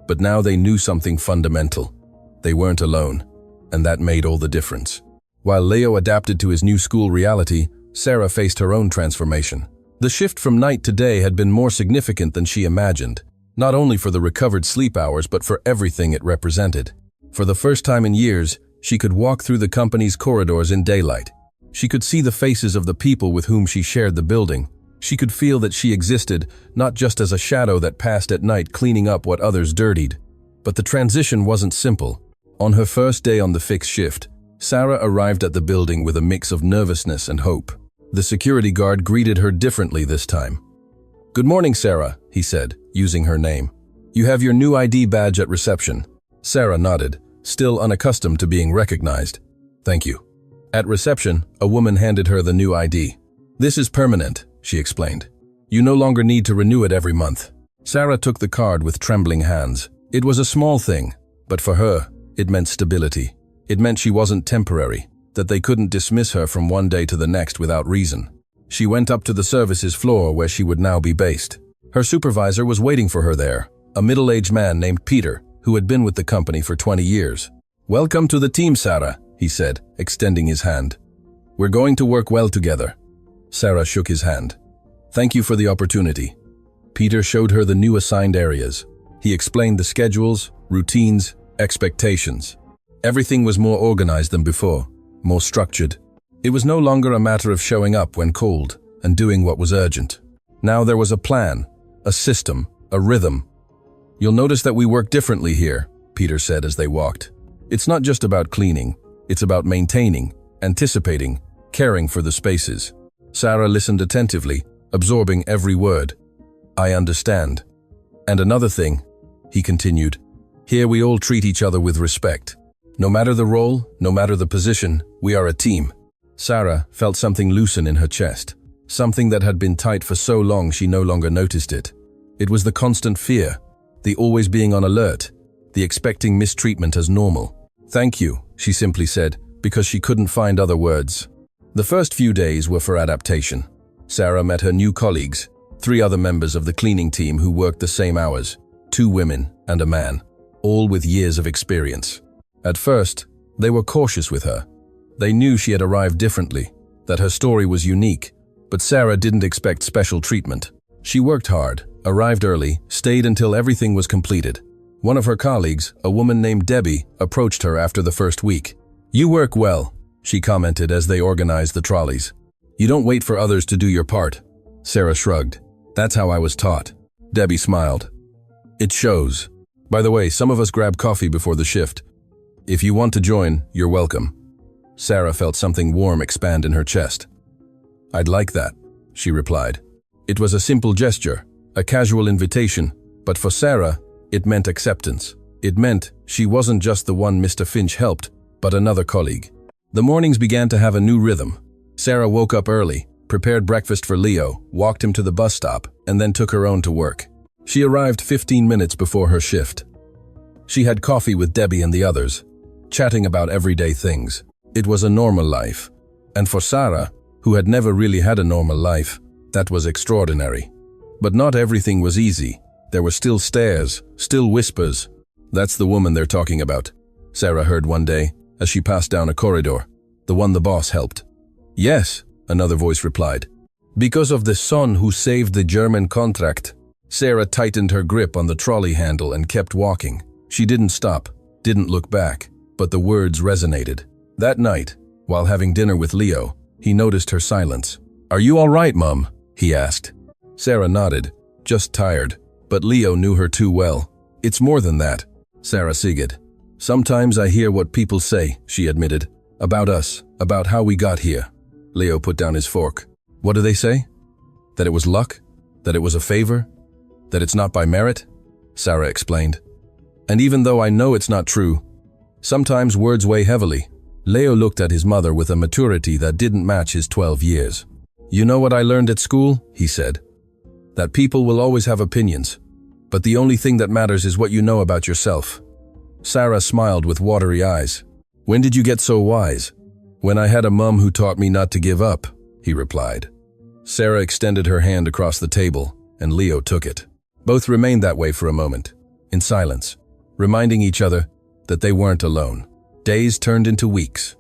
But now they knew something fundamental. They weren't alone, and that made all the difference. While Leo adapted to his new school reality, Sarah faced her own transformation. The shift from night to day had been more significant than she imagined, not only for the recovered sleep hours but for everything it represented. For the first time in years, she could walk through the company's corridors in daylight. She could see the faces of the people with whom she shared the building. She could feel that she existed, not just as a shadow that passed at night cleaning up what others dirtied. But the transition wasn't simple. On her first day on the fixed shift, Sarah arrived at the building with a mix of nervousness and hope. The security guard greeted her differently this time. "Good morning, Sarah," he said, using her name. "You have your new ID badge at reception." Sarah nodded, still unaccustomed to being recognized. "Thank you." At reception, a woman handed her the new ID. "This is permanent," she explained. "You no longer need to renew it every month." Sarah took the card with trembling hands. It was a small thing, but for her, it meant stability. It meant she wasn't temporary, that they couldn't dismiss her from one day to the next without reason. She went up to the services floor where she would now be based. Her supervisor was waiting for her there, a middle-aged man named Peter, who had been with the company for 20 years. "Welcome to the team, Sarah," he said, extending his hand. "We're going to work well together." Sarah shook his hand. "Thank you for the opportunity." Peter showed her the new assigned areas. He explained the schedules, routines, expectations. Everything was more organized than before, more structured. It was no longer a matter of showing up when called and doing what was urgent. Now there was a plan, a system, a rhythm. "You'll notice that we work differently here," Peter said as they walked. "It's not just about cleaning, it's about maintaining, anticipating, caring for the spaces." Sarah listened attentively, absorbing every word. "I understand. And another thing," he continued, "here we all treat each other with respect. No matter the role, no matter the position, we are a team." Sarah felt something loosen in her chest, something that had been tight for so long she no longer noticed it. It was the constant fear, the always being on alert, the expecting mistreatment as normal. "Thank you," she simply said, because she couldn't find other words. The first few days were for adaptation. Sarah met her new colleagues, 3 other members of the cleaning team who worked the same hours, 2 women and a man, all with years of experience. At first, they were cautious with her. They knew she had arrived differently, that her story was unique, but Sarah didn't expect special treatment. She worked hard, arrived early, stayed until everything was completed. One of her colleagues, a woman named Debbie, approached her after the first week. "You work well," she commented as they organized the trolleys. "You don't wait for others to do your part." Sarah shrugged. "That's how I was taught." Debbie smiled. "It shows. By the way, some of us grab coffee before the shift. If you want to join, you're welcome." Sarah felt something warm expand in her chest. "I'd like that," she replied. It was a simple gesture, a casual invitation, but for Sarah, it meant acceptance. It meant she wasn't just the one Mr. Finch helped, but another colleague. The mornings began to have a new rhythm. Sarah woke up early, prepared breakfast for Leo, walked him to the bus stop, and then took her own to work. She arrived 15 minutes before her shift. She had coffee with Debbie and the others, chatting about everyday things. It was a normal life. And for Sarah, who had never really had a normal life, that was extraordinary. But not everything was easy. There were still stares, still whispers. "That's the woman they're talking about," Sarah heard one day as she passed down a corridor. "The one the boss helped." "Yes," another voice replied. "Because of the son who saved the German contract." Sarah tightened her grip on the trolley handle and kept walking. She didn't stop, didn't look back, but the words resonated. That night, while having dinner with Leo, he noticed her silence. "Are you all right, Mum?" he asked. Sarah nodded, just tired, but Leo knew her too well. "It's more than that," Sarah sighed. "Sometimes I hear what people say," she admitted, "about us, about how we got here." Leo put down his fork. "What do they say? That it was luck? That it was a favor? That it's not by merit?" Sarah explained. "And even though I know it's not true, sometimes words weigh heavily." Leo looked at his mother with a maturity that didn't match his 12 years. "You know what I learned at school?" he said. "That people will always have opinions, but the only thing that matters is what you know about yourself." Sarah smiled with watery eyes. "When did you get so wise?" "When I had a mum who taught me not to give up," he replied. Sarah extended her hand across the table, and Leo took it. Both remained that way for a moment, in silence, reminding each other that they weren't alone. Days turned into weeks.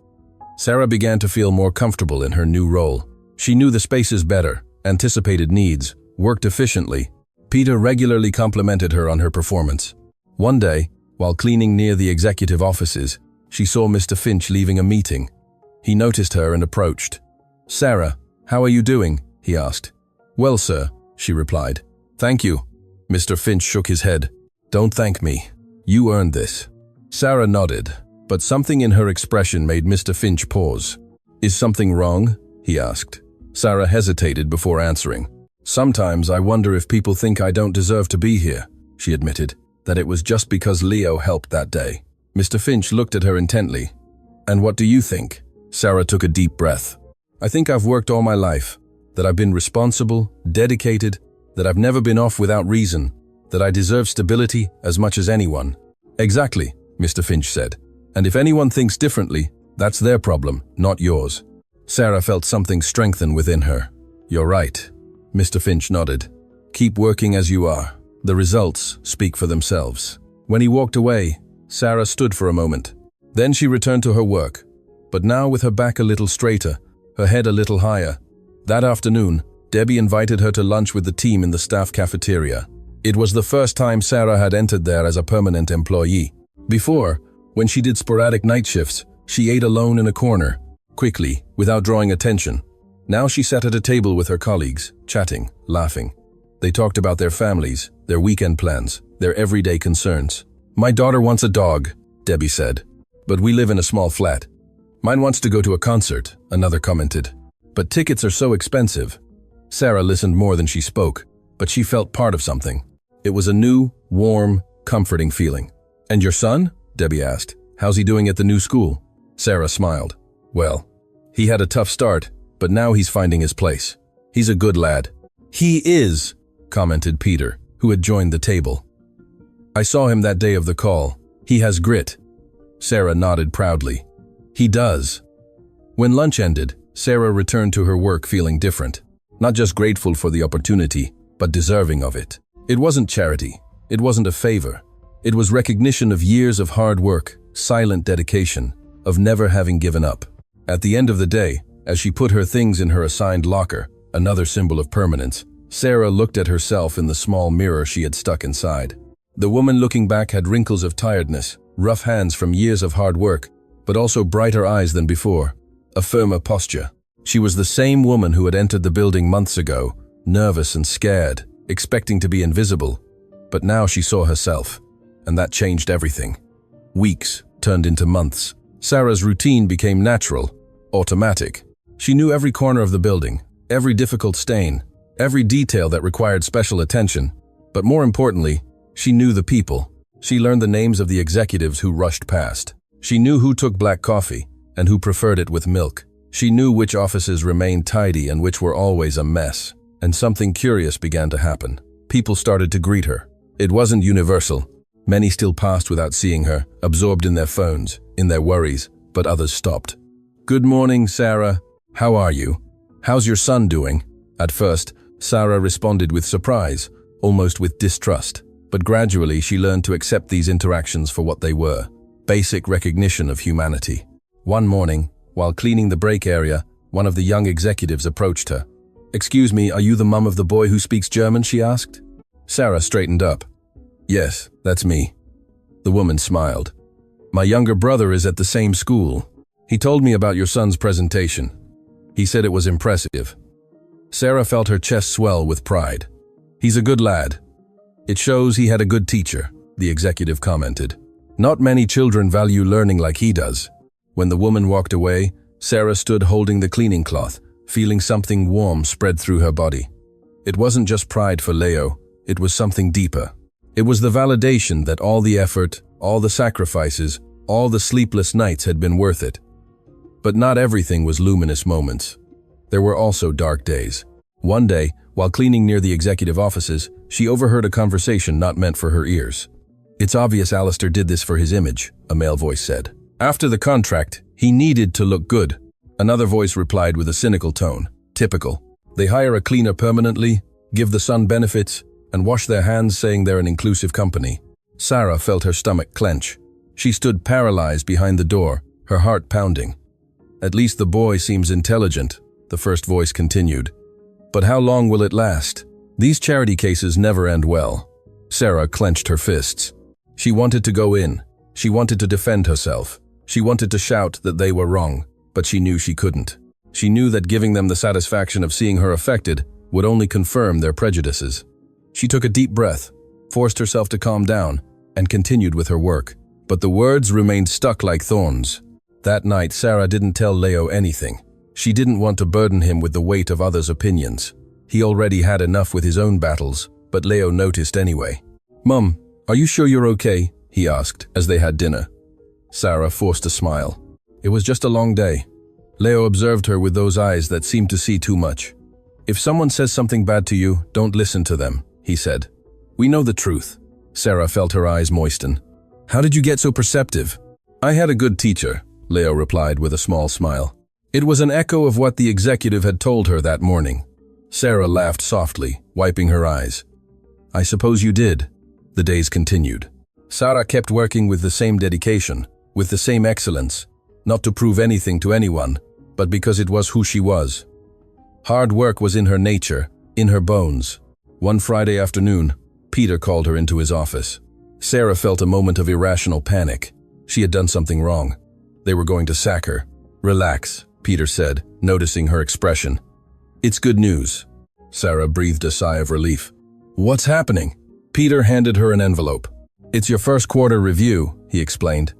Sarah began to feel more comfortable in her new role. She knew the spaces better, anticipated needs, worked efficiently. Peter regularly complimented her on her performance. One day, while cleaning near the executive offices, she saw Mr. Finch leaving a meeting. He noticed her and approached. "Sarah, how are you doing?" he asked. Well, sir, she replied. Thank you. Mr. Finch shook his head. Don't thank me. You earned this. Sarah nodded, but something in her expression made Mr. Finch pause. Is something wrong? He asked. Sarah hesitated before answering. Sometimes I wonder if people think I don't deserve to be here, she admitted, that it was just because Leo helped that day. Mr. Finch looked at her intently. And what do you think? Sarah took a deep breath. I think I've worked all my life, that I've been responsible, dedicated, that I've never been off without reason, that I deserve stability as much as anyone. Exactly, Mr. Finch said. And if anyone thinks differently, that's their problem, not yours. Sarah felt something strengthen within her. You're right. Mr. Finch nodded. Keep working as you are. The results speak for themselves. When he walked away, Sarah stood for a moment. Then she returned to her work, but now with her back a little straighter, her head a little higher. That afternoon, Debbie invited her to lunch with the team in the staff cafeteria. It was the first time Sarah had entered there as a permanent employee. Before, when she did sporadic night shifts, she ate alone in a corner, quickly, without drawing attention. Now she sat at a table with her colleagues, chatting, laughing. They talked about their families, their weekend plans, their everyday concerns. My daughter wants a dog, Debbie said, but we live in a small flat. Mine wants to go to a concert, another commented. But tickets are so expensive. Sarah listened more than she spoke, but she felt part of something. It was a new, warm, comforting feeling. And your son? Debbie asked. How's he doing at the new school? Sarah smiled. Well, he had a tough start, but now he's finding his place. He's a good lad. He is, commented Peter, who had joined the table. I saw him that day of the call. He has grit. Sarah nodded proudly. He does. When lunch ended, Sarah returned to her work feeling different. Not just grateful for the opportunity, but deserving of it. It wasn't charity. It wasn't a favor. It was recognition of years of hard work, silent dedication, of never having given up. At the end of the day, as she put her things in her assigned locker, another symbol of permanence, Sarah looked at herself in the small mirror she had stuck inside. The woman looking back had wrinkles of tiredness, rough hands from years of hard work, but also brighter eyes than before, a firmer posture. She was the same woman who had entered the building months ago, nervous and scared, expecting to be invisible. But now she saw herself, and that changed everything. Weeks turned into months. Sarah's routine became natural, automatic. She knew every corner of the building, every difficult stain, every detail that required special attention. But more importantly, she knew the people. She learned the names of the executives who rushed past. She knew who took black coffee and who preferred it with milk. She knew which offices remained tidy and which were always a mess. And something curious began to happen. People started to greet her. It wasn't universal. Many still passed without seeing her, absorbed in their phones, in their worries, but others stopped. Good morning, Sarah. How are you? How's your son doing? At first, Sarah responded with surprise, almost with distrust. But gradually she learned to accept these interactions for what they were. Basic recognition of humanity. One morning, while cleaning the break area, one of the young executives approached her. Excuse me, are you the mum of the boy who speaks German? She asked. Sarah straightened up. Yes, that's me. The woman smiled. My younger brother is at the same school. He told me about your son's presentation. He said it was impressive. Sarah felt her chest swell with pride. He's a good lad. It shows he had a good teacher, the executive commented. Not many children value learning like he does. When the woman walked away, Sarah stood holding the cleaning cloth, feeling something warm spread through her body. It wasn't just pride for Leo, it was something deeper. It was the validation that all the effort, all the sacrifices, all the sleepless nights had been worth it. But not everything was luminous moments. There were also dark days. One day, while cleaning near the executive offices, she overheard a conversation not meant for her ears. It's obvious Alistair did this for his image, a male voice said. After the contract, he needed to look good. Another voice replied with a cynical tone. Typical. They hire a cleaner permanently, give the son benefits, and wash their hands saying they're an inclusive company. Sarah felt her stomach clench. She stood paralyzed behind the door, her heart pounding. At least the boy seems intelligent, the first voice continued. But how long will it last? These charity cases never end well. Sarah clenched her fists. She wanted to go in. She wanted to defend herself. She wanted to shout that they were wrong, but she knew she couldn't. She knew that giving them the satisfaction of seeing her affected would only confirm their prejudices. She took a deep breath, forced herself to calm down, and continued with her work. But the words remained stuck like thorns. That night, Sarah didn't tell Leo anything. She didn't want to burden him with the weight of others' opinions. He already had enough with his own battles, but Leo noticed anyway. "Mum, are you sure you're okay?" he asked as they had dinner. Sarah forced a smile. It was just a long day. Leo observed her with those eyes that seemed to see too much. "If someone says something bad to you, don't listen to them," he said. "We know the truth." Sarah felt her eyes moisten. "How did you get so perceptive?" "I had a good teacher," Leo replied with a small smile. It was an echo of what the executive had told her that morning. Sarah laughed softly, wiping her eyes. "I suppose you did." The days continued. Sarah kept working with the same dedication, with the same excellence, not to prove anything to anyone, but because it was who she was. Hard work was in her nature, in her bones. One Friday afternoon, Peter called her into his office. Sarah felt a moment of irrational panic. She had done something wrong. They were going to sack her. "Relax," Peter said, noticing her expression. "It's good news." Sarah breathed a sigh of relief. "What's happening?" Peter handed her an envelope. "It's your first quarter review," he explained.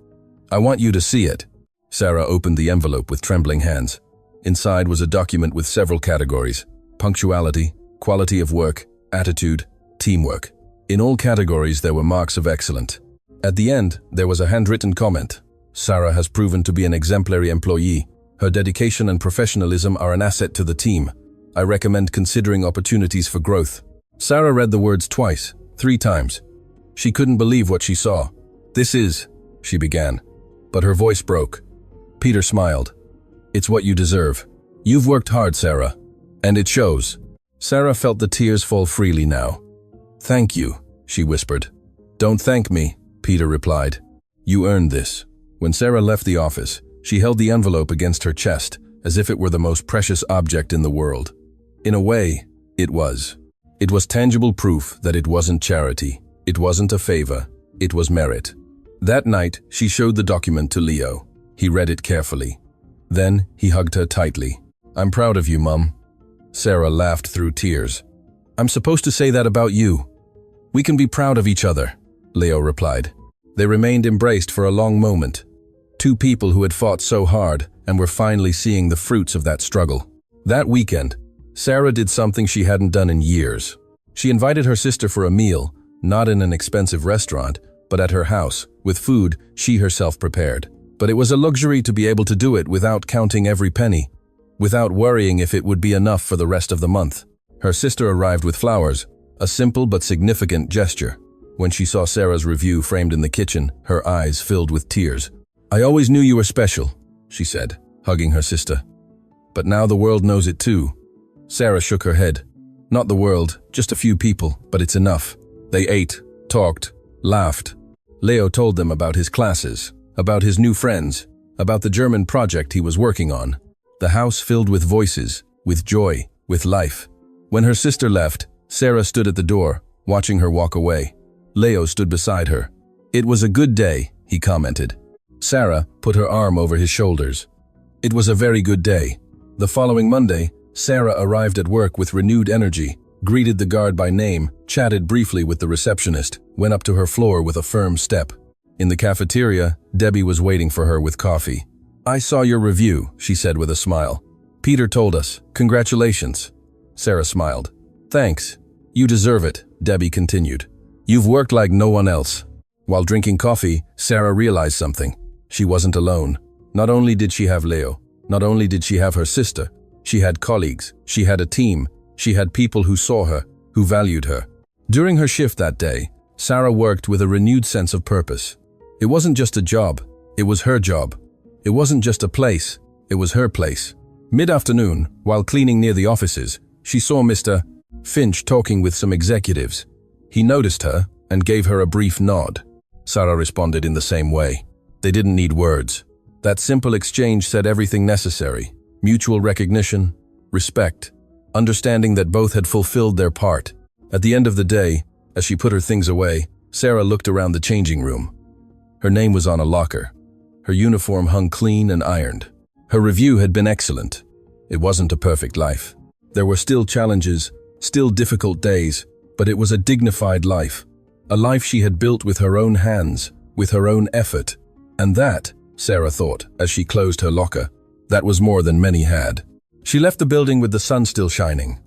"I want you to see it." Sarah opened the envelope with trembling hands. Inside was a document with several categories: punctuality, quality of work, attitude, teamwork. In all categories there were marks of excellent. At the end, there was a handwritten comment. "Sarah has proven to be an exemplary employee. Her dedication and professionalism are an asset to the team. I recommend considering opportunities for growth." Sarah read the words twice, 3 times. She couldn't believe what she saw. "This is," she began, but her voice broke. Peter smiled. "It's what you deserve. You've worked hard, Sarah, and it shows." Sarah felt the tears fall freely now. "Thank you," she whispered. "Don't thank me," Peter replied. "You earned this." When Sarah left the office, she held the envelope against her chest, as if it were the most precious object in the world. In a way, it was. It was tangible proof that it wasn't charity, it wasn't a favor, it was merit. That night, she showed the document to Leo. He read it carefully. Then, he hugged her tightly. "I'm proud of you, Mum." Sarah laughed through tears. "I'm supposed to say that about you." "We can be proud of each other," Leo replied. They remained embraced for a long moment. Two people who had fought so hard and were finally seeing the fruits of that struggle. That weekend, Sarah did something she hadn't done in years. She invited her sister for a meal, not in an expensive restaurant, but at her house, with food she herself prepared. But it was a luxury to be able to do it without counting every penny, without worrying if it would be enough for the rest of the month. Her sister arrived with flowers, a simple but significant gesture. When she saw Sarah's review framed in the kitchen, her eyes filled with tears. "I always knew you were special," she said, hugging her sister. "But now the world knows it too." Sarah shook her head. "Not the world, just a few people, but it's enough." They ate, talked, laughed. Leo told them about his classes, about his new friends, about the German project he was working on. The house filled with voices, with joy, with life. When her sister left, Sarah stood at the door, watching her walk away. Leo stood beside her. "It was a good day," he commented. Sarah put her arm over his shoulders. It was a very good day. The following Monday, Sarah arrived at work with renewed energy, greeted the guard by name, chatted briefly with the receptionist, went up to her floor with a firm step. In the cafeteria, Debbie was waiting for her with coffee. "I saw your review," she said with a smile. "Peter told us. Congratulations." Sarah smiled. "Thanks. You deserve it," Debbie continued. "You've worked like no one else." While drinking coffee, Sarah realized something. She wasn't alone. Not only did she have Leo, not only did she have her sister, she had colleagues, she had a team, she had people who saw her, who valued her. During her shift that day, Sarah worked with a renewed sense of purpose. It wasn't just a job, it was her job. It wasn't just a place, it was her place. Mid-afternoon, while cleaning near the offices, she saw Mr. Finch talking with some executives. He noticed her and gave her a brief nod. Sarah responded in the same way. They didn't need words. That simple exchange said everything necessary. Mutual recognition, respect, understanding that both had fulfilled their part. At the end of the day, as she put her things away, Sarah looked around the changing room. Her name was on a locker. Her uniform hung clean and ironed. Her review had been excellent. It wasn't a perfect life. There were still challenges, Still difficult days, but it was a dignified life. A life she had built with her own hands, with her own effort. And that, Sarah thought, as she closed her locker, that was more than many had. She left the building with the sun still shining.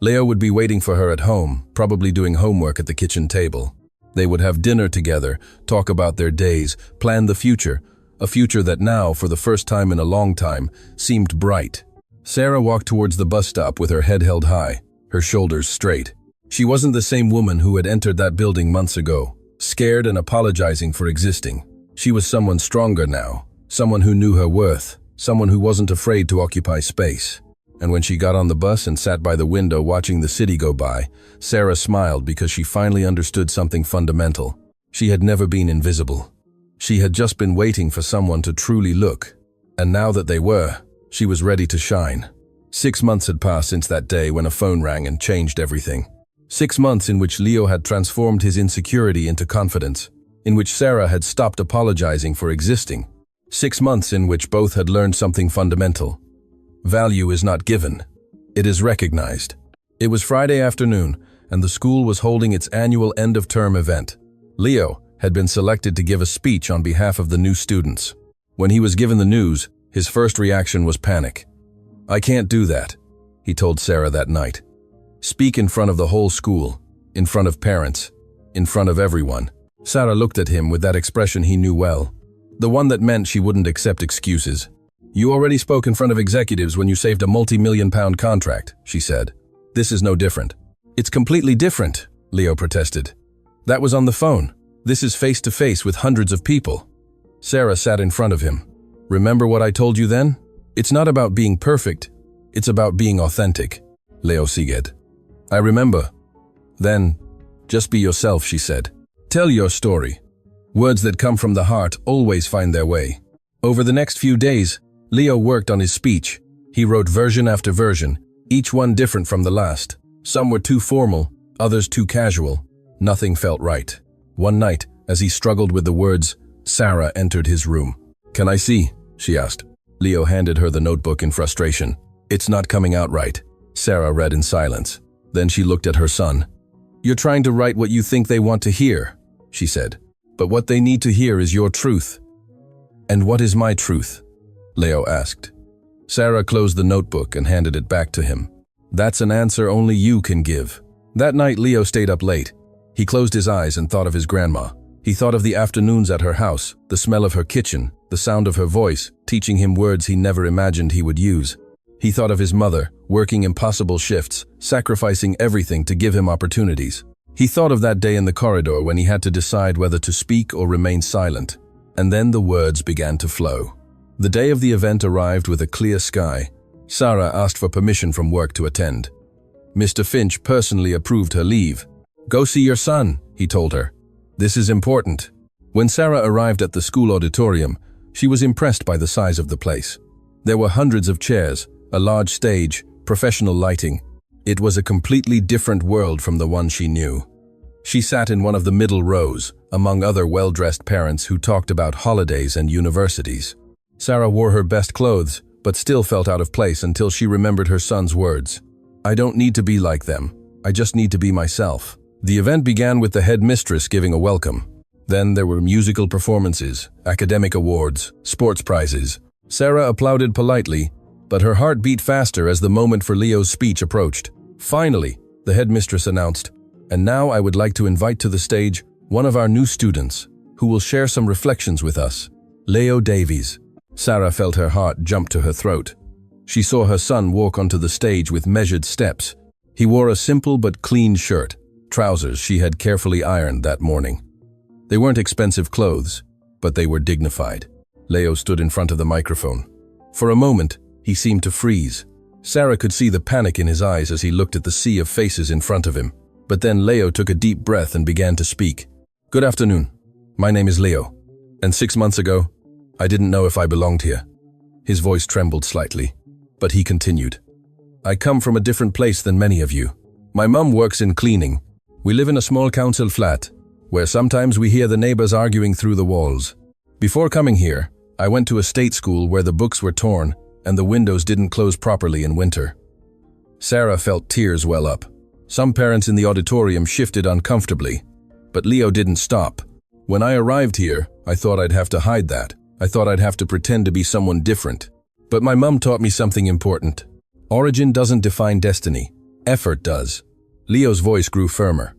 Leo would be waiting for her at home, probably doing homework at the kitchen table. They would have dinner together, talk about their days, plan the future, a future that now, for the first time in a long time, seemed bright. Sarah walked towards the bus stop with her head held high, her shoulders straight. She wasn't the same woman who had entered that building months ago, scared and apologizing for existing. She was someone stronger now, someone who knew her worth, someone who wasn't afraid to occupy space. And when she got on the bus and sat by the window watching the city go by, Sarah smiled because she finally understood something fundamental. She had never been invisible. She had just been waiting for someone to truly look. And now that they were, she was ready to shine. 6 months had passed since that day when a phone rang and changed everything. 6 months in which Leo had transformed his insecurity into confidence, in which Sarah had stopped apologizing for existing. 6 months in which both had learned something fundamental. Value is not given, it is recognized. It was Friday afternoon, and the school was holding its annual end-of-term event. Leo had been selected to give a speech on behalf of the new students. When he was given the news, his first reaction was panic. "I can't do that," he told Sarah that night. "Speak in front of the whole school, in front of parents, in front of everyone." Sarah looked at him with that expression he knew well, the one that meant she wouldn't accept excuses. "You already spoke in front of executives when you saved a multi-million-pound contract," she said. "This is no different." "It's completely different," Leo protested. "That was on the phone. This is face-to-face with hundreds of people." Sarah sat in front of him. "Remember what I told you then? It's not about being perfect. It's about being authentic," Leo said. "I remember." "Then, just be yourself," she said. "Tell your story. Words that come from the heart always find their way." Over the next few days, Leo worked on his speech. He wrote version after version, each one different from the last. Some were too formal, others too casual. Nothing felt right. One night, as he struggled with the words, Sarah entered his room. "Can I see?" she asked. Leo handed her the notebook in frustration. "It's not coming out right." Sarah read in silence. Then she looked at her son. "You're trying to write what you think they want to hear," she said. "But what they need to hear is your truth." "And what is my truth?" Leo asked. Sarah closed the notebook and handed it back to him. "That's an answer only you can give." That night Leo stayed up late. He closed his eyes and thought of his grandma. He thought of the afternoons at her house, the smell of her kitchen, the sound of her voice, teaching him words he never imagined he would use. He thought of his mother, working impossible shifts, sacrificing everything to give him opportunities. He thought of that day in the corridor when he had to decide whether to speak or remain silent. And then the words began to flow. The day of the event arrived with a clear sky. Sarah asked for permission from work to attend. Mr. Finch personally approved her leave. "Go see your son," he told her. "This is important." When Sarah arrived at the school auditorium, she was impressed by the size of the place. There were hundreds of chairs, a large stage, professional lighting. It was a completely different world from the one she knew. She sat in one of the middle rows, among other well-dressed parents who talked about holidays and universities. Sarah wore her best clothes, but still felt out of place until she remembered her son's words. "I don't need to be like them. I just need to be myself." The event began with the headmistress giving a welcome. Then there were musical performances, academic awards, sports prizes. Sarah applauded politely, but her heart beat faster as the moment for Leo's speech approached. Finally, the headmistress announced, "And now I would like to invite to the stage one of our new students, who will share some reflections with us, Leo Davies." Sarah felt her heart jump to her throat. She saw her son walk onto the stage with measured steps. He wore a simple but clean shirt, trousers she had carefully ironed that morning. They weren't expensive clothes, but they were dignified. Leo stood in front of the microphone. For a moment, he seemed to freeze. Sarah could see the panic in his eyes as he looked at the sea of faces in front of him. But then Leo took a deep breath and began to speak. "Good afternoon. My name is Leo. And 6 months ago, I didn't know if I belonged here." His voice trembled slightly, but he continued. "I come from a different place than many of you. My mum works in cleaning. We live in a small council flat, where sometimes we hear the neighbors arguing through the walls. Before coming here, I went to a state school where the books were torn and the windows didn't close properly in winter." Sarah felt tears well up. Some parents in the auditorium shifted uncomfortably, but Leo didn't stop. When I arrived here, I thought I'd have to hide that. I thought I'd have to pretend to be someone different. But my mum taught me something important. Origin doesn't define destiny. Effort does. Leo's voice grew firmer.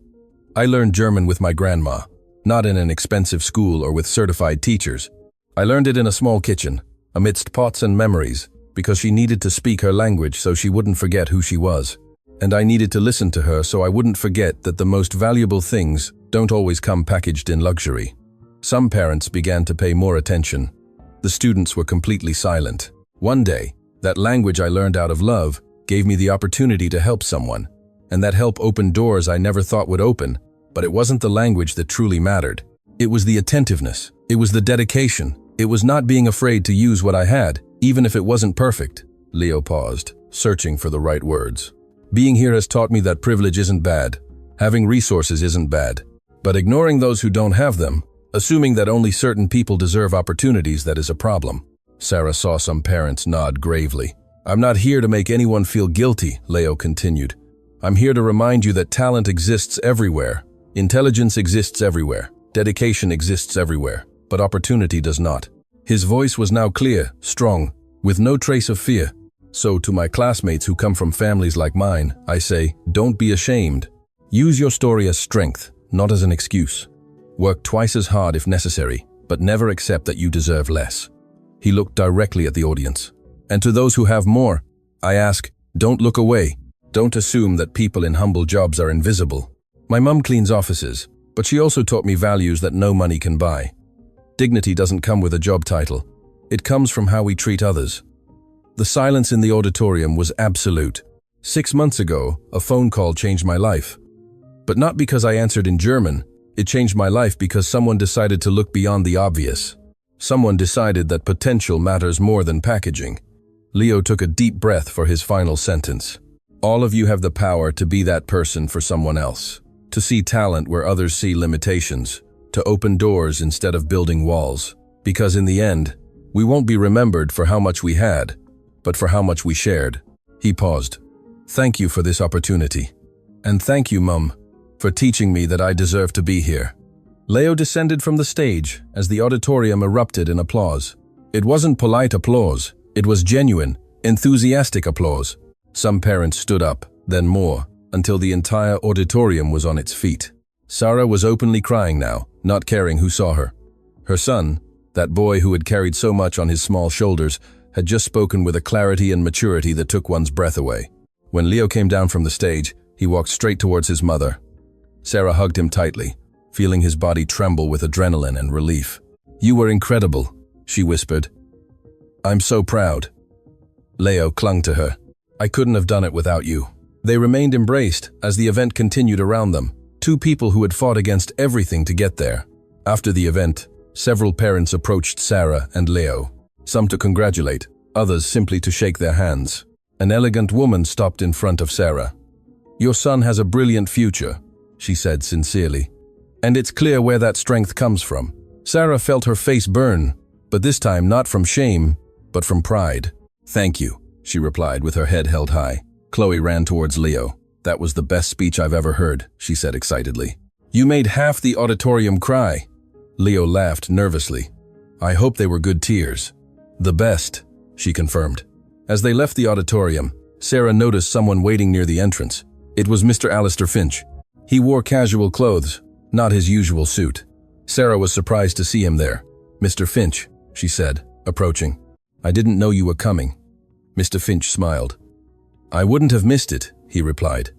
I learned German with my grandma, not in an expensive school or with certified teachers. I learned it in a small kitchen, amidst pots and memories, because she needed to speak her language so she wouldn't forget who she was. And I needed to listen to her so I wouldn't forget that the most valuable things don't always come packaged in luxury. Some parents began to pay more attention. The students were completely silent. One day, that language I learned out of love gave me the opportunity to help someone, and that help opened doors I never thought would open. But it wasn't the language that truly mattered. It was the attentiveness. It was the dedication. It was not being afraid to use what I had, even if it wasn't perfect. Leo paused, searching for the right words. Being here has taught me that privilege isn't bad. Having resources isn't bad. But ignoring those who don't have them, assuming that only certain people deserve opportunities, that is a problem. Sarah saw some parents nod gravely. I'm not here to make anyone feel guilty, Leo continued. I'm here to remind you that talent exists everywhere. Intelligence exists everywhere. Dedication exists everywhere. But opportunity does not. His voice was now clear, strong, with no trace of fear. So to my classmates who come from families like mine, I say, don't be ashamed. Use your story as strength, not as an excuse. Work twice as hard if necessary, but never accept that you deserve less. He looked directly at the audience. And to those who have more, I ask, don't look away. Don't assume that people in humble jobs are invisible. My mum cleans offices, but she also taught me values that no money can buy. Dignity doesn't come with a job title. It comes from how we treat others. The silence in the auditorium was absolute. 6 months ago, a phone call changed my life. But not because I answered in German. It changed my life because someone decided to look beyond the obvious. Someone decided that potential matters more than packaging. Leo took a deep breath for his final sentence. All of you have the power to be that person for someone else. To see talent where others see limitations. To open doors instead of building walls. Because in the end, we won't be remembered for how much we had, but for how much we shared. He paused. Thank you for this opportunity. And thank you, Mum, for teaching me that I deserve to be here. Leo descended from the stage as the auditorium erupted in applause. It wasn't polite applause. It was genuine, enthusiastic applause. Some parents stood up, then more, until the entire auditorium was on its feet. Sarah was openly crying now, not caring who saw her. Her son, that boy who had carried so much on his small shoulders, had just spoken with a clarity and maturity that took one's breath away. When Leo came down from the stage, he walked straight towards his mother. Sarah hugged him tightly, feeling his body tremble with adrenaline and relief. You were incredible, she whispered. I'm so proud. Leo clung to her. I couldn't have done it without you. They remained embraced as the event continued around them, two people who had fought against everything to get there. After the event, several parents approached Sarah and Leo, some to congratulate, others simply to shake their hands. An elegant woman stopped in front of Sarah. Your son has a brilliant future, she said sincerely. And it's clear where that strength comes from. Sarah felt her face burn, but this time not from shame, but from pride. Thank you, she replied with her head held high. Chloe ran towards Leo. That was the best speech I've ever heard, she said excitedly. You made half the auditorium cry. Leo laughed nervously. I hope they were good tears. The best, she confirmed. As they left the auditorium, Sarah noticed someone waiting near the entrance. It was Mr. Alistair Finch. He wore casual clothes, not his usual suit. Sarah was surprised to see him there. Mr. Finch, she said, approaching. I didn't know you were coming. Mr. Finch smiled. I wouldn't have missed it, he replied.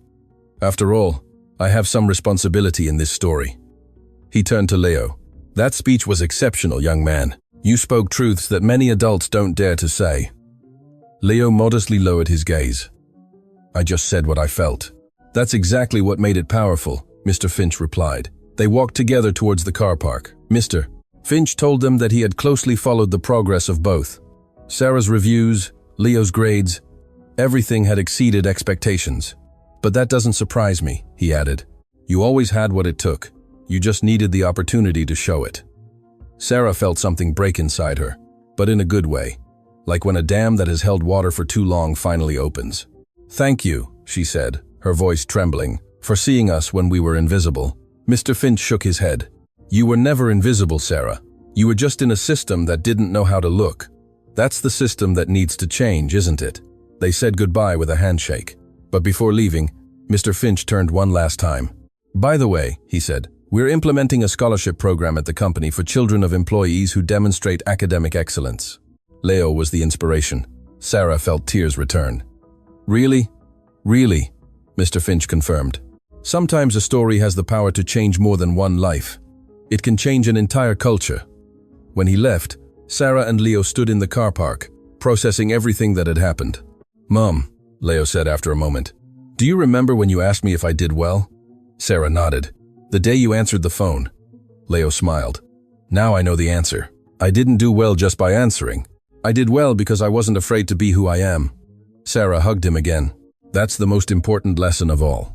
After all, I have some responsibility in this story. He turned to Leo. That speech was exceptional, young man. You spoke truths that many adults don't dare to say. Leo modestly lowered his gaze. I just said what I felt. That's exactly what made it powerful, Mr. Finch replied. They walked together towards the car park. Mr. Finch told them that he had closely followed the progress of both. Sarah's reviews, Leo's grades, everything had exceeded expectations. But that doesn't surprise me, he added. You always had what it took. You just needed the opportunity to show it. Sarah felt something break inside her, but in a good way, like when a dam that has held water for too long finally opens. Thank you, she said. her voice trembling, "for seeing us when we were invisible." Mr. Finch shook his head. "You were never invisible, Sarah. You were just in a system that didn't know how to look. That's the system that needs to change, isn't it?" They said goodbye with a handshake. But before leaving, Mr. Finch turned one last time. "By the way," he said, "we're implementing a scholarship program at the company for children of employees who demonstrate academic excellence." Leo was the inspiration. Sarah felt tears return. "Really? Really?" Mr. Finch confirmed. "Sometimes a story has the power to change more than one life. It can change an entire culture." When he left, Sarah and Leo stood in the car park, processing everything that had happened. "Mom," Leo said after a moment, "do you remember when you asked me if I did well?" Sarah nodded. "The day you answered the phone." Leo smiled. "Now I know the answer. I didn't do well just by answering. I did well because I wasn't afraid to be who I am." Sarah hugged him again. "That's the most important lesson of all."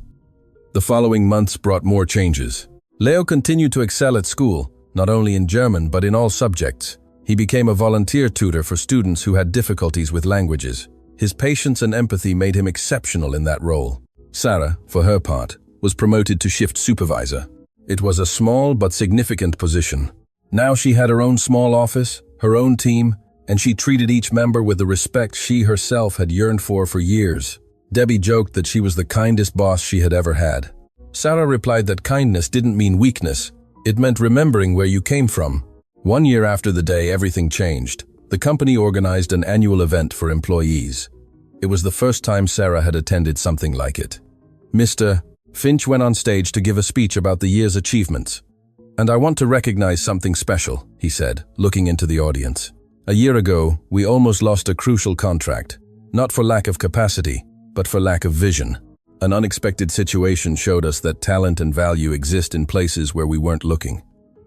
The following months brought more changes. Leo continued to excel at school, not only in German but in all subjects. He became a volunteer tutor for students who had difficulties with languages. His patience and empathy made him exceptional in that role. Sarah, for her part, was promoted to shift supervisor. It was a small but significant position. Now she had her own small office, her own team, and she treated each member with the respect she herself had yearned for years. Debbie joked that she was the kindest boss she had ever had. Sarah replied that kindness didn't mean weakness. It meant remembering where you came from. 1 year after the day everything changed. The company organized an annual event for employees. It was the first time Sarah had attended something like it. Mr. Finch went on stage to give a speech about the year's achievements. "And I want to recognize something special," he said, looking into the audience. "A year ago, we almost lost a crucial contract, not for lack of capacity, but for lack of vision. An unexpected situation showed us that talent and value exist in places where we weren't looking."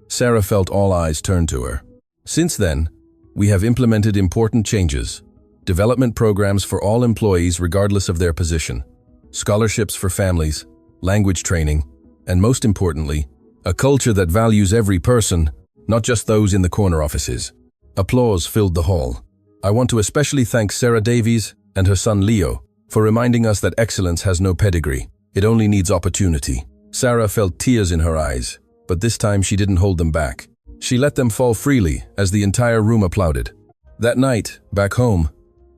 Sarah felt all eyes turn to her. "Since then, we have implemented important changes. Development programs for all employees regardless of their position, scholarships for families, language training, and most importantly, a culture that values every person, not just those in the corner offices." Applause filled the hall. "I want to especially thank Sarah Davies and her son Leo for reminding us that excellence has no pedigree. It only needs opportunity." Sarah felt tears in her eyes, but this time she didn't hold them back. She let them fall freely as the entire room applauded. That night, back home,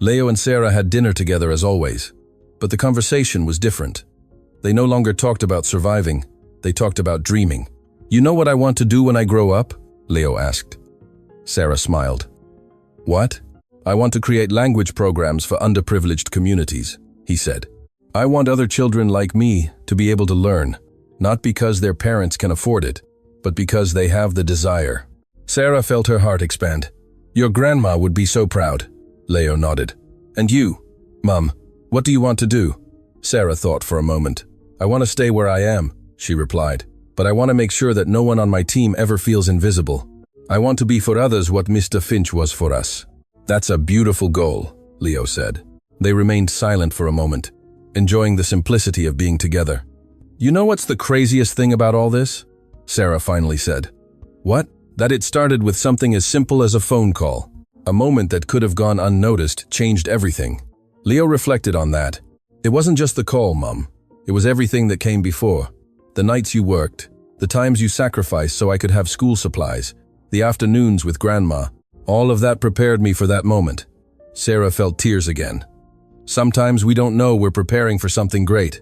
Leo and Sarah had dinner together as always, but the conversation was different. They no longer talked about surviving, they talked about dreaming. "You know what I want to do when I grow up?" Leo asked. Sarah smiled. "What?" "I want to create language programs for underprivileged communities," he said. "I want other children like me to be able to learn, not because their parents can afford it, but because they have the desire." Sarah felt her heart expand. "Your grandma would be so proud." Leo nodded. "And you, Mum, what do you want to do?" Sarah thought for a moment. "I want to stay where I am," she replied, "but I want to make sure that no one on my team ever feels invisible. I want to be for others what Mr. Finch was for us." "That's a beautiful goal," Leo said. They remained silent for a moment, enjoying the simplicity of being together. "You know what's the craziest thing about all this?" Sarah finally said. "What?" "That it started with something as simple as a phone call. A moment that could have gone unnoticed changed everything." Leo reflected on that. "It wasn't just the call, Mum. It was everything that came before. The nights you worked, the times you sacrificed so I could have school supplies, the afternoons with Grandma. All of that prepared me for that moment." Sarah felt tears again. "Sometimes we don't know we're preparing for something great."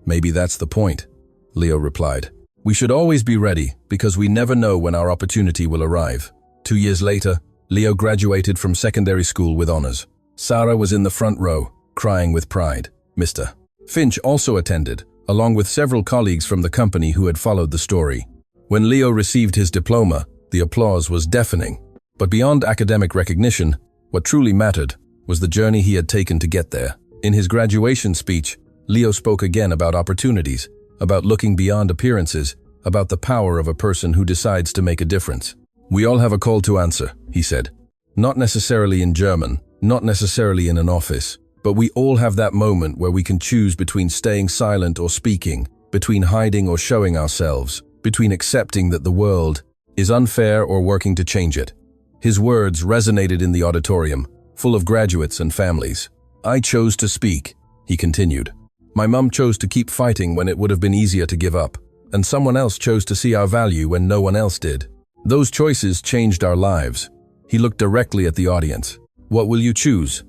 "Maybe that's the point," Leo replied. "We should always be ready because we never know when our opportunity will arrive." 2 years later, Leo graduated from secondary school with honors. Sarah was in the front row, crying with pride. Mr. Finch also attended, along with several colleagues from the company who had followed the story. When Leo received his diploma, the applause was deafening. But beyond academic recognition, what truly mattered was the journey he had taken to get there. In his graduation speech, Leo spoke again about opportunities, about looking beyond appearances, about the power of a person who decides to make a difference. "We all have a call to answer," he said. "Not necessarily in German, not necessarily in an office, but we all have that moment where we can choose between staying silent or speaking, between hiding or showing ourselves, between accepting that the world is unfair or working to change it." His words resonated in the auditorium, full of graduates and families. "I chose to speak," he continued. My mum chose to keep fighting when it would have been easier to give up, and someone else chose to see our value when no one else did. Those choices changed our lives. He looked directly at the audience. What will you choose?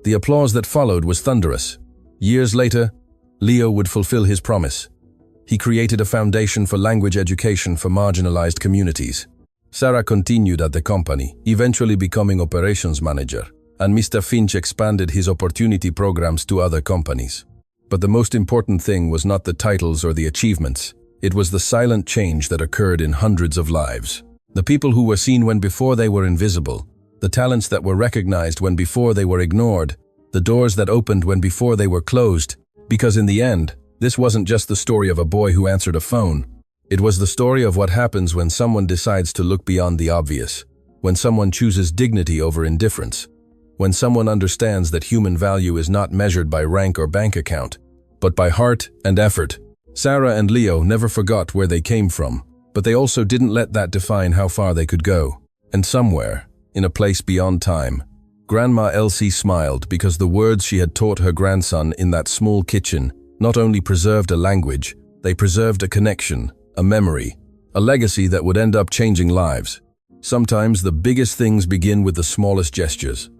The applause that followed was thunderous. Years later, Leo would fulfill his promise. He created a foundation for language education for marginalized communities. Sarah continued at the company, eventually becoming operations manager, and Mr. Finch expanded his opportunity programs to other companies. But the most important thing was not the titles or the achievements. It was the silent change that occurred in hundreds of lives. The people who were seen when before they were invisible, the talents that were recognized when before they were ignored, the doors that opened when before they were closed. Because in the end, this wasn't just the story of a boy who answered a phone. It was the story of what happens when someone decides to look beyond the obvious, when someone chooses dignity over indifference, when someone understands that human value is not measured by rank or bank account, but by heart and effort. Sarah and Leo never forgot where they came from, but they also didn't let that define how far they could go. And somewhere, in a place beyond time, Grandma Elsie smiled because the words she had taught her grandson in that small kitchen not only preserved a language, they preserved a connection, a memory, a legacy that would end up changing lives. Sometimes the biggest things begin with the smallest gestures.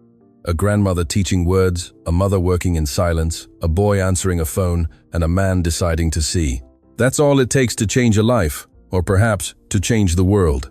A grandmother teaching words, a mother working in silence, a boy answering a phone, and a man deciding to see. That's all it takes to change a life, or perhaps to change the world.